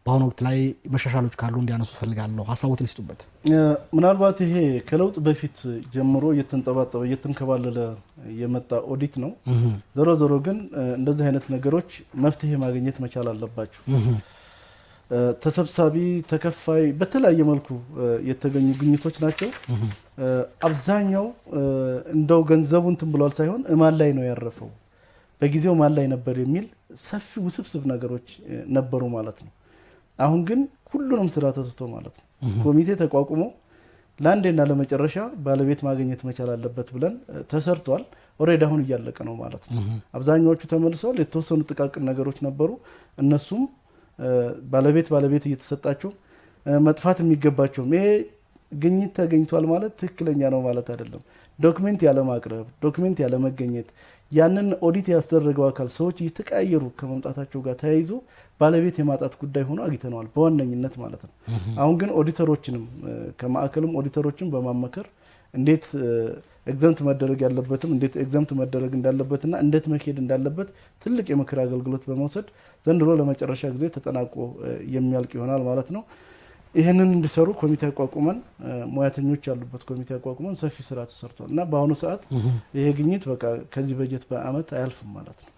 S1: በአሁኑ ወቅት ላይ መሻሻሎች ካሉ እንዲያነሱ ፈልጋለሁ። ሀሳቦትን ይስጡበት።
S2: ምናልባት ይሄ ከለውጥ በፊት ጀምሮ እየተንጠባጠበ እየተንከባለለ የመጣ ኦዲት ነው። ዞሮ ዞሮ ግን እንደዚህ አይነት ነገሮች መፍትሄ ማግኘት መቻል አለባቸው። ተሰብሳቢ ተከፋይ በተለያየ መልኩ የተገኙ ግኝቶች ናቸው። አብዛኛው እንደው ገንዘቡ እንትን ብሏል ሳይሆን ማን ላይ ነው ያረፈው፣ በጊዜው ማን ላይ ነበር የሚል ሰፊ ውስብስብ ነገሮች ነበሩ ማለት ነው። አሁን ግን ሁሉንም ስራ ተስቶ ማለት ነው ኮሚቴ ተቋቁሞ ለአንዴና ለመጨረሻ ባለቤት ማግኘት መቻል አለበት ብለን ተሰርቷል። ኦሬዲ አሁን እያለቀ ነው ማለት ነው። አብዛኛዎቹ ተመልሰዋል። የተወሰኑ ጥቃቅን ነገሮች ነበሩ። እነሱም ባለቤት እየተሰጣቸው መጥፋት የሚገባቸው ይሄ ግኝት ተገኝቷል ማለት ትክክለኛ ነው ማለት አይደለም። ዶክመንት ያለ ማቅረብ፣ ዶክመንት ያለ መገኘት፣ ያንን ኦዲት ያስደረገው አካል ሰዎች እየተቀያየሩ ከመምጣታቸው ጋር ተያይዞ ባለቤት የማጣት ጉዳይ ሆኖ አግኝተነዋል በዋነኝነት ማለት ነው። አሁን ግን ኦዲተሮችንም ከማዕከልም ኦዲተሮችን በማመከር እንዴት ኤግዛምት መደረግ ያለበትም እንዴት ኤግዛምት መደረግ እንዳለበትና እንዴት መሄድ እንዳለበት ትልቅ የምክር አገልግሎት በመውሰድ ዘንድሮ ለመጨረሻ ጊዜ ተጠናቆ የሚያልቅ ይሆናል ማለት ነው። ይህንን እንዲሰሩ ኮሚቴ አቋቁመን ሙያተኞች ያሉበት ኮሚቴ አቋቁመን ሰፊ ስራ ተሰርቷል እና በአሁኑ ሰዓት ይሄ ግኝት በቃ ከዚህ በጀት በአመት አያልፍም ማለት ነው።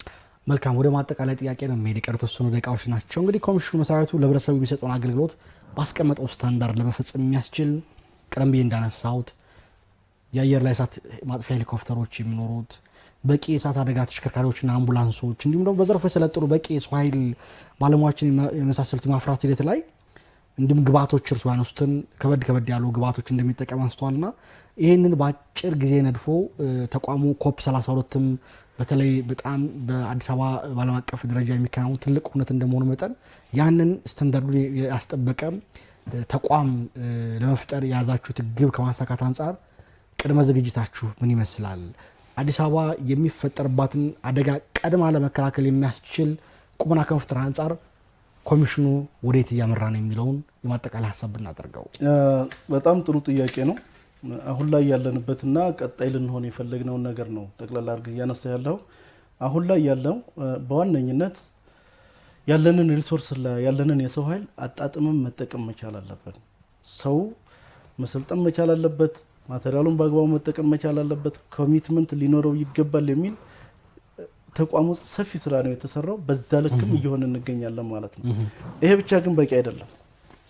S1: መልካም፣ ወደ ማጠቃላይ ጥያቄ ነው የሚሄድ። የተወሰኑ ደቂቃዎች ናቸው። እንግዲህ ኮሚሽኑ መስሪያ ቤቱ ለህብረተሰቡ የሚሰጠውን አገልግሎት ባስቀመጠው ስታንዳርድ ለመፈጸም የሚያስችል ቀደም ብዬ እንዳነሳሁት የአየር ላይ እሳት ማጥፊያ ሄሊኮፕተሮች የሚኖሩት በቂ የእሳት አደጋ ተሽከርካሪዎችና አምቡላንሶች እንዲሁም ደግሞ በዘርፉ የሰለጠኑ በቂ የሰው ኃይል ባለሙያዎችን የመሳሰሉት ማፍራት ሂደት ላይ እንዲሁም ግብዓቶች እርሱ ያነሱትን ከበድ ያሉ ግብዓቶች እንደሚጠቀም አንስተዋልና ይህንን በአጭር ጊዜ ነድፎ ተቋሙ ኮፕ 32ም በተለይ በጣም በአዲስ አበባ ባለም አቀፍ ደረጃ የሚከናወን ትልቅ ሁነት እንደመሆኑ መጠን ያንን ስታንዳርዱን ያስጠበቀ ተቋም ለመፍጠር የያዛችሁት ግብ ከማሳካት አንጻር ቅድመ ዝግጅታችሁ ምን ይመስላል? አዲስ አበባ የሚፈጠርባትን አደጋ ቀድማ ለመከላከል የሚያስችል ቁመና ከመፍጠር አንጻር ኮሚሽኑ ወዴት እያመራ ነው የሚለውን የማጠቃለያ ሀሳብ ብናደርገው።
S2: በጣም ጥሩ ጥያቄ ነው። አሁን ላይ ያለንበትና ቀጣይ ልንሆን የፈለግነውን ነገር ነው ጠቅላላ አድርገህ እያነሳ ያለው። አሁን ላይ ያለው በዋነኝነት ያለንን ሪሶርስ ላይ ያለንን የሰው ኃይል አጣጥመን መጠቀም መቻል አለበት። ሰው መሰልጠን መቻል አለበት። ማቴሪያሉን በአግባቡ መጠቀም መቻል አለበት። ኮሚትመንት ሊኖረው ይገባል የሚል ተቋሙ ሰፊ ስራ ነው የተሰራው። በዛ ልክም እየሆነ እንገኛለን ማለት ነው። ይሄ ብቻ ግን በቂ አይደለም።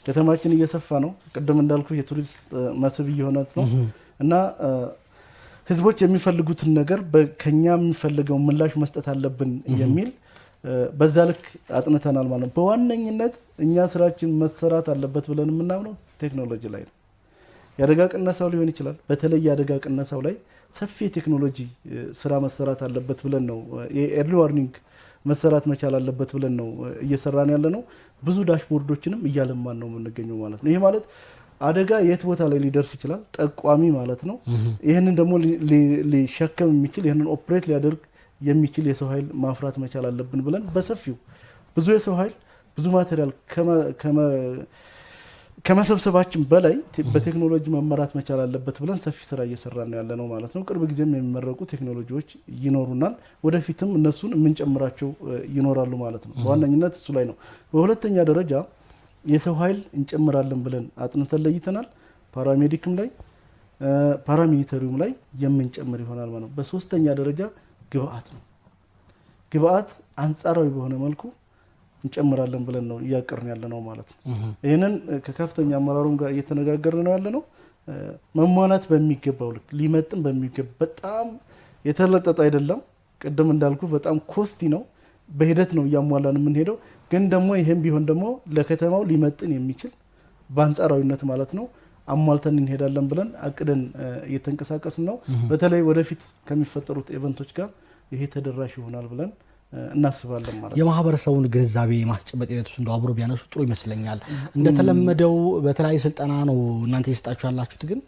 S2: ከተማችን እየሰፋ ነው። ቅድም እንዳልኩ የቱሪስት መስህብ እየሆነ ነው እና ህዝቦች የሚፈልጉትን ነገር ከኛ የሚፈልገው ምላሽ መስጠት አለብን የሚል በዛ ልክ አጥንተናል ማለት ነው። በዋነኝነት እኛ ስራችን መሰራት አለበት ብለን የምናምነው ቴክኖሎጂ ላይ ነው። የአደጋ ቅነሳው ሊሆን ይችላል። በተለይ የአደጋ ቅነሳው ላይ ሰፊ ቴክኖሎጂ ስራ መሰራት አለበት ብለን ነው የኤርሊ ዋርኒንግ መሰራት መቻል አለበት ብለን ነው እየሰራን ያለ ነው። ብዙ ዳሽቦርዶችንም እያለማን ነው የምንገኘው ማለት ነው። ይሄ ማለት አደጋ የት ቦታ ላይ ሊደርስ ይችላል ጠቋሚ ማለት ነው። ይህንን ደግሞ ሊሸከም የሚችል ይህንን ኦፕሬት ሊያደርግ የሚችል የሰው ኃይል ማፍራት መቻል አለብን ብለን በሰፊው ብዙ የሰው ኃይል ብዙ ማቴሪያል ከመሰብሰባችን በላይ በቴክኖሎጂ መመራት መቻል አለበት ብለን ሰፊ ስራ እየሰራን ነው ያለነው ማለት ነው። ቅርብ ጊዜም የሚመረቁ ቴክኖሎጂዎች ይኖሩናል። ወደፊትም እነሱን የምንጨምራቸው ይኖራሉ ማለት ነው። በዋነኝነት እሱ ላይ ነው። በሁለተኛ ደረጃ የሰው ኃይል እንጨምራለን ብለን አጥንተን ለይተናል። ፓራሜዲክም ላይ ፓራሚሊተሪውም ላይ የምንጨምር ይሆናል ማለት ነው። በሶስተኛ ደረጃ ግብአት ነው። ግብአት አንጻራዊ በሆነ መልኩ እንጨምራለን ብለን ነው እያቀርን ያለ ነው ማለት ነው። ይሄንን ከከፍተኛ አመራሩም ጋር እየተነጋገርን ነው ያለ ነው። መሟላት በሚገባው ልክ ሊመጥን በሚገባ በጣም የተለጠጠ አይደለም። ቅድም እንዳልኩ በጣም ኮስቲ ነው። በሂደት ነው እያሟላን የምንሄደው። ግን ደግሞ ይሄም ቢሆን ደግሞ ለከተማው ሊመጥን የሚችል በአንጻራዊነት ማለት ነው አሟልተን እንሄዳለን ብለን አቅደን እየተንቀሳቀስን ነው። በተለይ ወደፊት ከሚፈጠሩት ኢቨንቶች ጋር ይሄ ተደራሽ ይሆናል ብለን እናስባለን ማለት ነው።
S1: የማህበረሰቡን ግንዛቤ ማስጨበጥ ሂደት ውስጥ አብሮ ቢያነሱ ጥሩ ይመስለኛል። እንደተለመደው በተለያየ ስልጠና ነው እናንተ እየሰጣችሁ ያላችሁት፣ ግን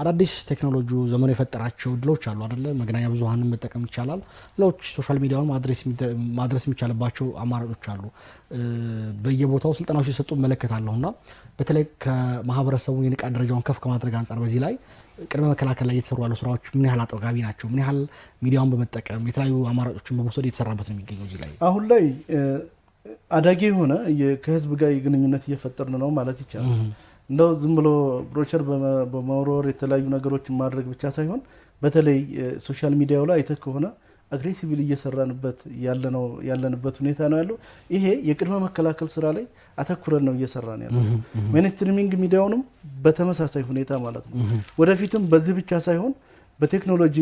S1: አዳዲስ ቴክኖሎጂ ዘመኑ የፈጠራቸው እድሎች አሉ አይደለ? መገናኛ ብዙሃንን መጠቀም ይቻላል። ሌሎች ሶሻል ሚዲያውን ማድረስ የሚቻልባቸው አማራጮች አሉ። በየቦታው ስልጠናዎች ሲሰጡ እመለከታለሁና በተለይ ከማህበረሰቡ የንቃት ደረጃውን ከፍ ከማድረግ አንጻር በዚህ ላይ ቅድመ መከላከል ላይ የተሰሩ ያሉ ስራዎች ምን ያህል አጥጋቢ ናቸው? ምን ያህል ሚዲያውን በመጠቀም የተለያዩ አማራጮችን በመውሰድ የተሰራበት ነው የሚገኘው? እዚህ ላይ
S2: አሁን ላይ አዳጊ የሆነ ከህዝብ ጋር ግንኙነት እየፈጠርን ነው ማለት ይቻላል። እንደው ዝም ብሎ ብሮሸር በማውረር የተለያዩ ነገሮችን ማድረግ ብቻ ሳይሆን በተለይ ሶሻል ሚዲያው ላይ አይተህ ከሆነ አግሬሲቭሊ እየሰራንበት ያለንበት ሁኔታ ነው ያለው። ይሄ የቅድመ መከላከል ስራ ላይ አተኩረን ነው እየሰራን ያለው። ሜንስትሪሚንግ ሚዲያውንም በተመሳሳይ ሁኔታ ማለት ነው። ወደፊትም በዚህ ብቻ ሳይሆን በቴክኖሎጂ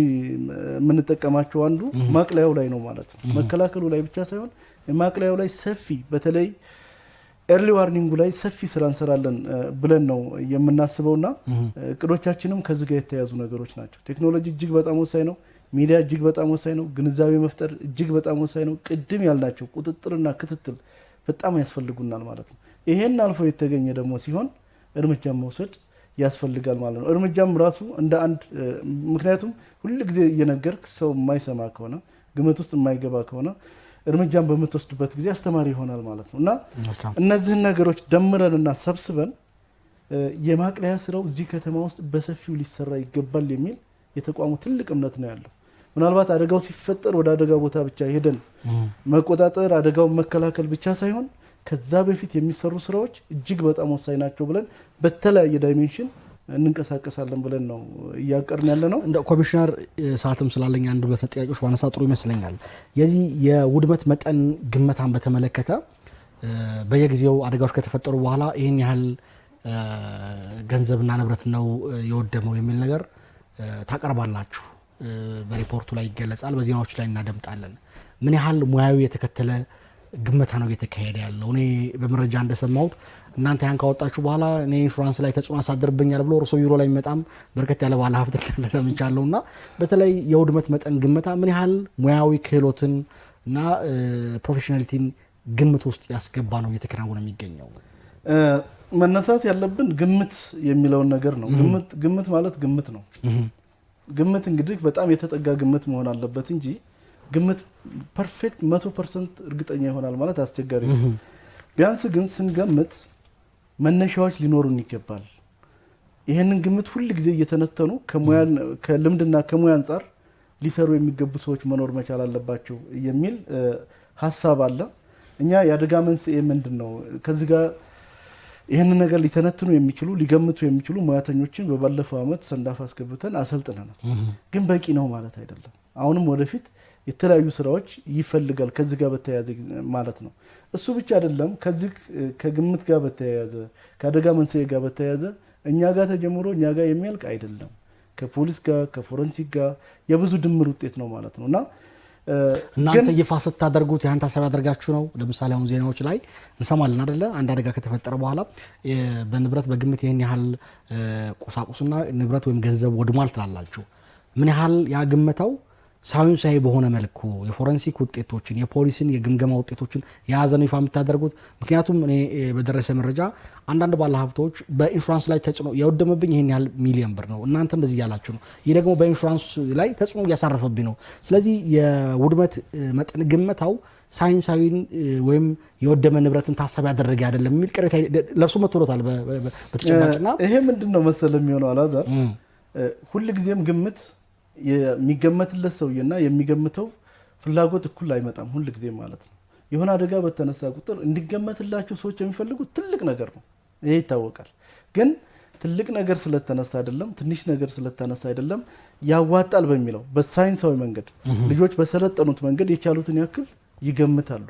S2: የምንጠቀማቸው አንዱ ማቅለያው ላይ ነው ማለት ነው። መከላከሉ ላይ ብቻ ሳይሆን ማቅለያው ላይ ሰፊ በተለይ ኤርሊ ዋርኒንጉ ላይ ሰፊ ስራ እንሰራለን ብለን ነው የምናስበውና እቅዶቻችንም ከዚህ ጋር የተያዙ ነገሮች ናቸው። ቴክኖሎጂ እጅግ በጣም ወሳኝ ነው። ሚዲያ እጅግ በጣም ወሳኝ ነው። ግንዛቤ መፍጠር እጅግ በጣም ወሳኝ ነው። ቅድም ያልናቸው ቁጥጥርና ክትትል በጣም ያስፈልጉናል ማለት ነው። ይሄን አልፎ የተገኘ ደግሞ ሲሆን እርምጃ መውሰድ ያስፈልጋል ማለት ነው። እርምጃም ራሱ እንደ አንድ ምክንያቱም ሁሉ ጊዜ እየነገርክ ሰው የማይሰማ ከሆነ ግምት ውስጥ የማይገባ ከሆነ እርምጃን በምትወስድበት ጊዜ አስተማሪ ይሆናል ማለት ነው እና እነዚህን ነገሮች ደምረንና ሰብስበን የማቅለያ ስራው እዚህ ከተማ ውስጥ በሰፊው ሊሰራ ይገባል የሚል የተቋሙ ትልቅ እምነት ነው ያለው። ምናልባት አደጋው ሲፈጠር ወደ አደጋ ቦታ ብቻ ሄደን መቆጣጠር አደጋውን መከላከል ብቻ ሳይሆን ከዛ በፊት የሚሰሩ ስራዎች እጅግ በጣም ወሳኝ ናቸው ብለን በተለያየ ዳይሜንሽን እንንቀሳቀሳለን ብለን ነው እያቀርን ያለ ነው።
S1: እንደ ኮሚሽነር ሰዓትም ስላለኝ አንድ ሁለት ጥያቄዎች ባነሳ ጥሩ ይመስለኛል። የዚህ የውድመት መጠን ግመታን በተመለከተ በየጊዜው አደጋዎች ከተፈጠሩ በኋላ ይህን ያህል ገንዘብና ንብረት ነው የወደመው የሚል ነገር ታቀርባላችሁ። በሪፖርቱ ላይ ይገለጻል፣ በዜናዎች ላይ እናደምጣለን። ምን ያህል ሙያዊ የተከተለ ግመታ ነው እየተካሄደ ያለው? እኔ በመረጃ እንደሰማሁት እናንተ ያን ካወጣችሁ በኋላ እኔ ኢንሹራንስ ላይ ተጽዕኖ አሳድርብኛል ብሎ እርሶ ቢሮ ላይ መጣም በርከት ያለ ባለ ሀብት ተሰምቻለሁ እና በተለይ የውድመት መጠን ግመታ ምን ያህል ሙያዊ ክህሎትን እና ፕሮፌሽናሊቲን ግምት ውስጥ ያስገባ ነው እየተከናወነ የሚገኘው?
S2: መነሳት ያለብን ግምት የሚለውን ነገር ነው። ግምት ማለት ግምት ነው። ግምት እንግዲህ በጣም የተጠጋ ግምት መሆን አለበት እንጂ ግምት ፐርፌክት 100% እርግጠኛ ይሆናል ማለት አስቸጋሪ ነው። ቢያንስ ግን ስንገምት መነሻዎች ሊኖሩን ይገባል። ይሄንን ግምት ሁሉ ጊዜ እየተነተኑ ከልምድና ከሙያ አንፃር ሊሰሩ የሚገቡ ሰዎች መኖር መቻል አለባቸው የሚል ሐሳብ አለ። እኛ የአደጋ መንስኤ ምንድነው ከዚህ ጋር ይሄንን ነገር ሊተነትኑ የሚችሉ ሊገምቱ የሚችሉ ሙያተኞችን በባለፈው አመት ሰንዳፋ አስገብተን አሰልጥነናል። ግን በቂ ነው ማለት አይደለም። አሁንም ወደፊት የተለያዩ ስራዎች ይፈልጋል ከዚህ ጋር በተያያዘ ማለት ነው። እሱ ብቻ አይደለም። ከዚህ ከግምት ጋር በተያያዘ ከአደጋ መንስኤ ጋር በተያያዘ እኛ ጋር ተጀምሮ እኛ ጋር የሚያልቅ አይደለም። ከፖሊስ ጋር ከፎረንሲክ ጋር የብዙ ድምር ውጤት ነው ማለት ነውና
S1: እናንተ ይፋ ስታደርጉት ያን ታሳቢ ያደርጋችሁ ነው። ለምሳሌ አሁን ዜናዎች ላይ እንሰማለን አይደለ? አንድ አደጋ ከተፈጠረ በኋላ በንብረት በግምት ይሄን ያህል ቁሳቁስና ንብረት ወይም ገንዘብ ወድሟል ትላላችሁ። ምን ያህል ያግመታው ሳይንሳዊ በሆነ መልኩ የፎረንሲክ ውጤቶችን የፖሊስን የግምገማ ውጤቶችን የያዘ ነው ይፋ የምታደርጉት? ምክንያቱም እኔ በደረሰ መረጃ አንዳንድ ባለሀብቶች በኢንሹራንስ ላይ ተጽዕኖ የወደመብኝ ይሄን ያህል ሚሊዮን ብር ነው፣ እናንተ እንደዚህ ያላችሁ ነው፣ ይህ ደግሞ በኢንሹራንስ ላይ ተጽዕኖ እያሳረፈብኝ ነው። ስለዚህ የውድመት መጠን ግመታው ሳይንሳዊን ወይም የወደመ ንብረትን ታሳቢ ያደረገ አይደለም የሚል ቅሬታ ለእርሱ መጥቶሎታል በተጨባጭና
S2: ይሄ ምንድነው መሰለ የሚሆነው አላዛር ሁልጊዜም ግምት የሚገመትለት ሰውዬና የሚገምተው ፍላጎት እኩል አይመጣም ሁልጊዜም ማለት ነው። የሆነ አደጋ በተነሳ ቁጥር እንዲገመትላቸው ሰዎች የሚፈልጉት ትልቅ ነገር ነው፣ ይሄ ይታወቃል። ግን ትልቅ ነገር ስለተነሳ አይደለም፣ ትንሽ ነገር ስለተነሳ አይደለም፣ ያዋጣል በሚለው በሳይንሳዊ መንገድ ልጆች በሰለጠኑት መንገድ የቻሉትን ያክል ይገምታሉ።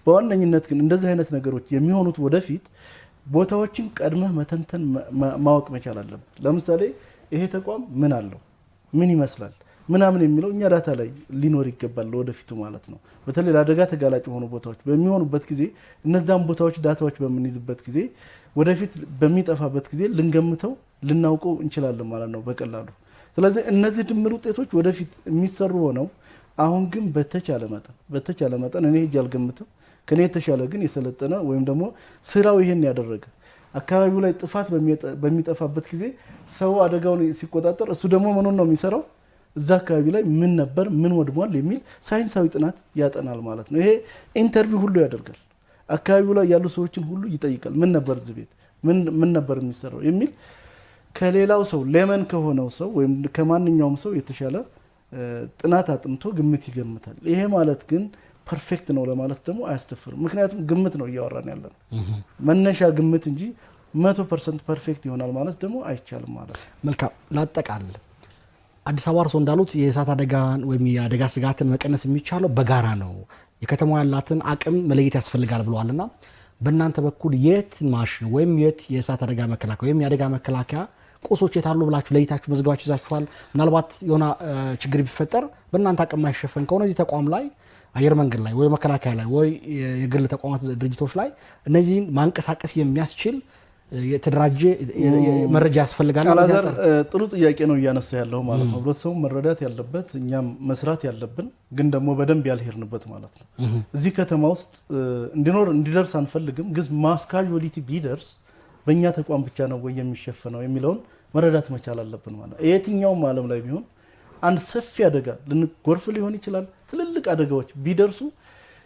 S2: በዋነኝነት ግን እንደዚህ አይነት ነገሮች የሚሆኑት ወደፊት ቦታዎችን ቀድመህ መተንተን ማወቅ መቻል አለበት። ለምሳሌ ይሄ ተቋም ምን አለው ምን ይመስላል ምናምን የሚለው እኛ ዳታ ላይ ሊኖር ይገባል ወደፊቱ ማለት ነው። በተለይ ለአደጋ ተጋላጭ የሆኑ ቦታዎች በሚሆኑበት ጊዜ እነዛን ቦታዎች ዳታዎች በምንይዝበት ጊዜ ወደፊት በሚጠፋበት ጊዜ ልንገምተው ልናውቀው እንችላለን ማለት ነው በቀላሉ። ስለዚህ እነዚህ ድምር ውጤቶች ወደፊት የሚሰሩ ሆነው አሁን ግን በተቻለ መጠን እኔ ሄጄ አልገምትም፣ ከኔ የተሻለ ግን የሰለጠነ ወይም ደግሞ ስራው ይሄን ያደረገ አካባቢው ላይ ጥፋት በሚጠፋበት ጊዜ ሰው አደጋውን ሲቆጣጠር እሱ ደግሞ ምኑን ነው የሚሰራው እዛ አካባቢ ላይ ምን ነበር ምን ወድሟል የሚል ሳይንሳዊ ጥናት ያጠናል ማለት ነው። ይሄ ኢንተርቪው ሁሉ ያደርጋል። አካባቢው ላይ ያሉ ሰዎችን ሁሉ ይጠይቃል። ምን ነበር እዚህ ቤት ምን ነበር የሚሰራው የሚል ከሌላው ሰው ሌመን ከሆነው ሰው ወይም ከማንኛውም ሰው የተሻለ ጥናት አጥንቶ ግምት ይገምታል። ይሄ ማለት ግን ፐርፌክት ነው ለማለት ደግሞ አያስደፍርም። ምክንያቱም ግምት ነው እያወራን ያለን መነሻ ግምት እንጂ 100% ፐርፌክት ይሆናል ማለት ደግሞ አይቻልም ማለት ነው።
S1: መልካም ላጠቃል አዲስ አበባ እርሶ እንዳሉት የእሳት አደጋን ወይም የአደጋ ስጋትን መቀነስ የሚቻለው በጋራ ነው። የከተማው ያላትን አቅም መለየት ያስፈልጋል ብለዋልና በእናንተ በኩል የት ማሽን ወይም የት የእሳት አደጋ መከላከያ ወይም የአደጋ መከላከያ ቁሶች የታሉ ብላችሁ ለይታችሁ መዝግባችሁ ይዛችኋል? ምናልባት የሆነ ችግር ቢፈጠር በእናንተ አቅም ማይሸፈን ከሆነ እዚህ ተቋም ላይ አየር መንገድ ላይ ወይ መከላከያ ላይ ወይ የግል ተቋማት ድርጅቶች ላይ እነዚህን ማንቀሳቀስ የሚያስችል የተደራጀ መረጃ ያስፈልጋል።
S2: አላዛር ጥሩ ጥያቄ ነው እያነሳ ያለው ማለት ነው። ህብረተሰቡ መረዳት ያለበት እኛም መስራት ያለብን ግን ደግሞ በደንብ ያልሄድንበት ማለት ነው። እዚህ ከተማ ውስጥ እንዲደርስ አንፈልግም፣ ግን ማስ ካዡዋሊቲ ቢደርስ በእኛ ተቋም ብቻ ነው ወይ የሚሸፈነው የሚለውን መረዳት መቻል አለብን ማለት ነው። የትኛውም ዓለም ላይ ቢሆን አንድ ሰፊ አደጋ ጎርፍ ሊሆን ይችላል፣ ትልልቅ አደጋዎች ቢደርሱ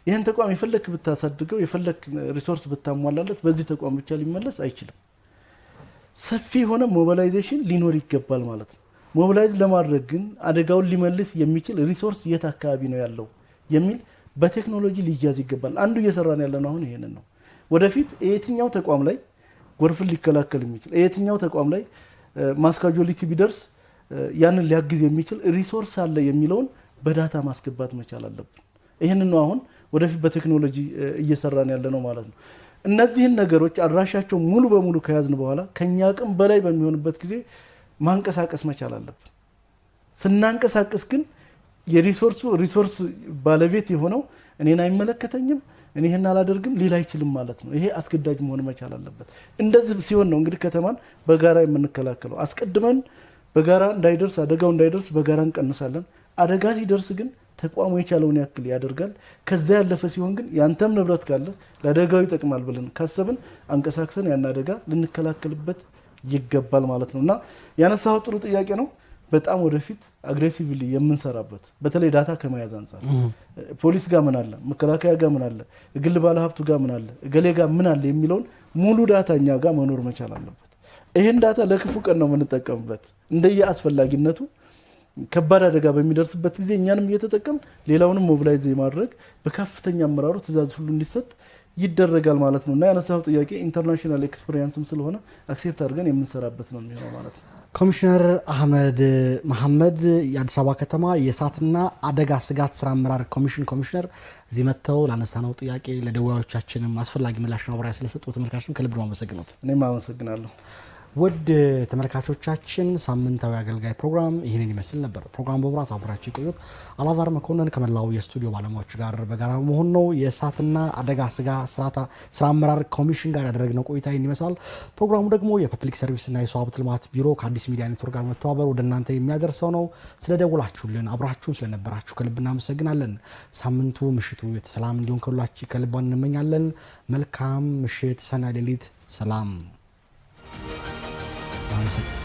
S2: ይህን ተቋም የፈለክ ብታሳድገው የፈለክ ሪሶርስ ብታሟላለት በዚህ ተቋም ብቻ ሊመለስ አይችልም። ሰፊ የሆነ ሞቢላይዜሽን ሊኖር ይገባል ማለት ነው። ሞቢላይዝ ለማድረግ ግን አደጋውን ሊመልስ የሚችል ሪሶርስ የት አካባቢ ነው ያለው የሚል በቴክኖሎጂ ሊያዝ ይገባል። አንዱ እየሰራን ያለነው አሁን ይሄንን ነው። ወደፊት የትኛው ተቋም ላይ ጎርፍን ሊከላከል የሚችል የትኛው ተቋም ላይ ማስ ካዡዋሊቲ ቢደርስ ያንን ሊያግዝ የሚችል ሪሶርስ አለ የሚለውን በዳታ ማስገባት መቻል አለብን። ይሄንን ነው አሁን ወደፊት በቴክኖሎጂ እየሰራን ያለነው ማለት ነው። እነዚህን ነገሮች አድራሻቸው ሙሉ በሙሉ ከያዝን በኋላ ከኛ አቅም በላይ በሚሆንበት ጊዜ ማንቀሳቀስ መቻል አለብን። ስናንቀሳቀስ ግን የሪሶርስ ባለቤት የሆነው እኔን አይመለከተኝም እኔ ይሄን አላደርግም ሊል አይችልም ማለት ነው። ይሄ አስገዳጅ መሆን መቻል አለበት። እንደዚህ ሲሆን ነው እንግዲህ ከተማን በጋራ የምንከላከለው። አስቀድመን በጋራ እንዳይደርስ አደጋው እንዳይደርስ በጋራ እንቀንሳለን። አደጋ ሲደርስ ግን ተቋሙ የቻለውን ያክል ያደርጋል። ከዛ ያለፈ ሲሆን ግን ያንተም ንብረት ካለ ለአደጋው ይጠቅማል ብለን ካሰብን አንቀሳቅሰን ያን አደጋ ልንከላከልበት ይገባል ማለት ነው። እና ያነሳው ጥሩ ጥያቄ ነው። በጣም ወደፊት አግሬሲቭሊ የምንሰራበት በተለይ ዳታ ከመያዝ አንፃር ፖሊስ ጋር ምን አለ፣ መከላከያ ጋር ምን አለ፣ ግል ባለሀብቱ ጋር ምን አለ፣ እገሌ ጋር ምን አለ የሚለውን ሙሉ ዳታ እኛ ጋር መኖር መቻል አለበት። ይሄን ዳታ ለክፉ ቀን ነው የምንጠቀምበት። እንደየ አስፈላጊነቱ ከባድ አደጋ በሚደርስበት ጊዜ እኛንም እየተጠቀም ሌላውንም ሞቢላይዝ የማድረግ በከፍተኛ አመራሩ ትእዛዝ ሁሉ እንዲሰጥ ይደረጋል ማለት ነው። እና ያነሳው ጥያቄ ኢንተርናሽናል ኤክስፒሪየንስም ስለሆነ አክሴፕት አድርገን የምንሰራበት ነው የሚሆነው ማለት ነው።
S1: ኮሚሽነር አህመድ መሐመድ የአዲስ አበባ ከተማ የእሳትና አደጋ ስጋት ስራ አመራር ኮሚሽን ኮሚሽነር እዚህ መጥተው ላነሳነው ጥያቄ ለደዋዮቻችንም አስፈላጊ ምላሽና ማብራሪያ ስለሰጡ ተመልካቾችም ከልብ ነው አመሰግናለሁ።
S2: እኔም አመሰግናለሁ።
S1: ውድ ተመልካቾቻችን ሳምንታዊ አገልጋይ ፕሮግራም ይህንን ይመስል ነበር። ፕሮግራም በብራት አብራችሁ የቆዩት አላዛር መኮንን ከመላው የስቱዲዮ ባለሙያዎች ጋር በጋራ መሆን ነው። የእሳትና አደጋ ስራ አመራር ኮሚሽን ጋር ያደረግነው ቆይታ ይህን ይመስላል። ፕሮግራሙ ደግሞ የፐብሊክ ሰርቪስና የሰው ሀብት ልማት ቢሮ ከአዲስ ሚዲያ ኔትወርክ ጋር መተባበር ወደ እናንተ የሚያደርሰው ነው። ስለደውላችሁልን አብራችሁን ስለነበራችሁ ከልብ እናመሰግናለን። ሳምንቱ ምሽቱ ሰላም እንዲሆን ከልብ እንመኛለን። መልካም ምሽት፣ ሰናይ ሌሊት፣ ሰላም። Amazing.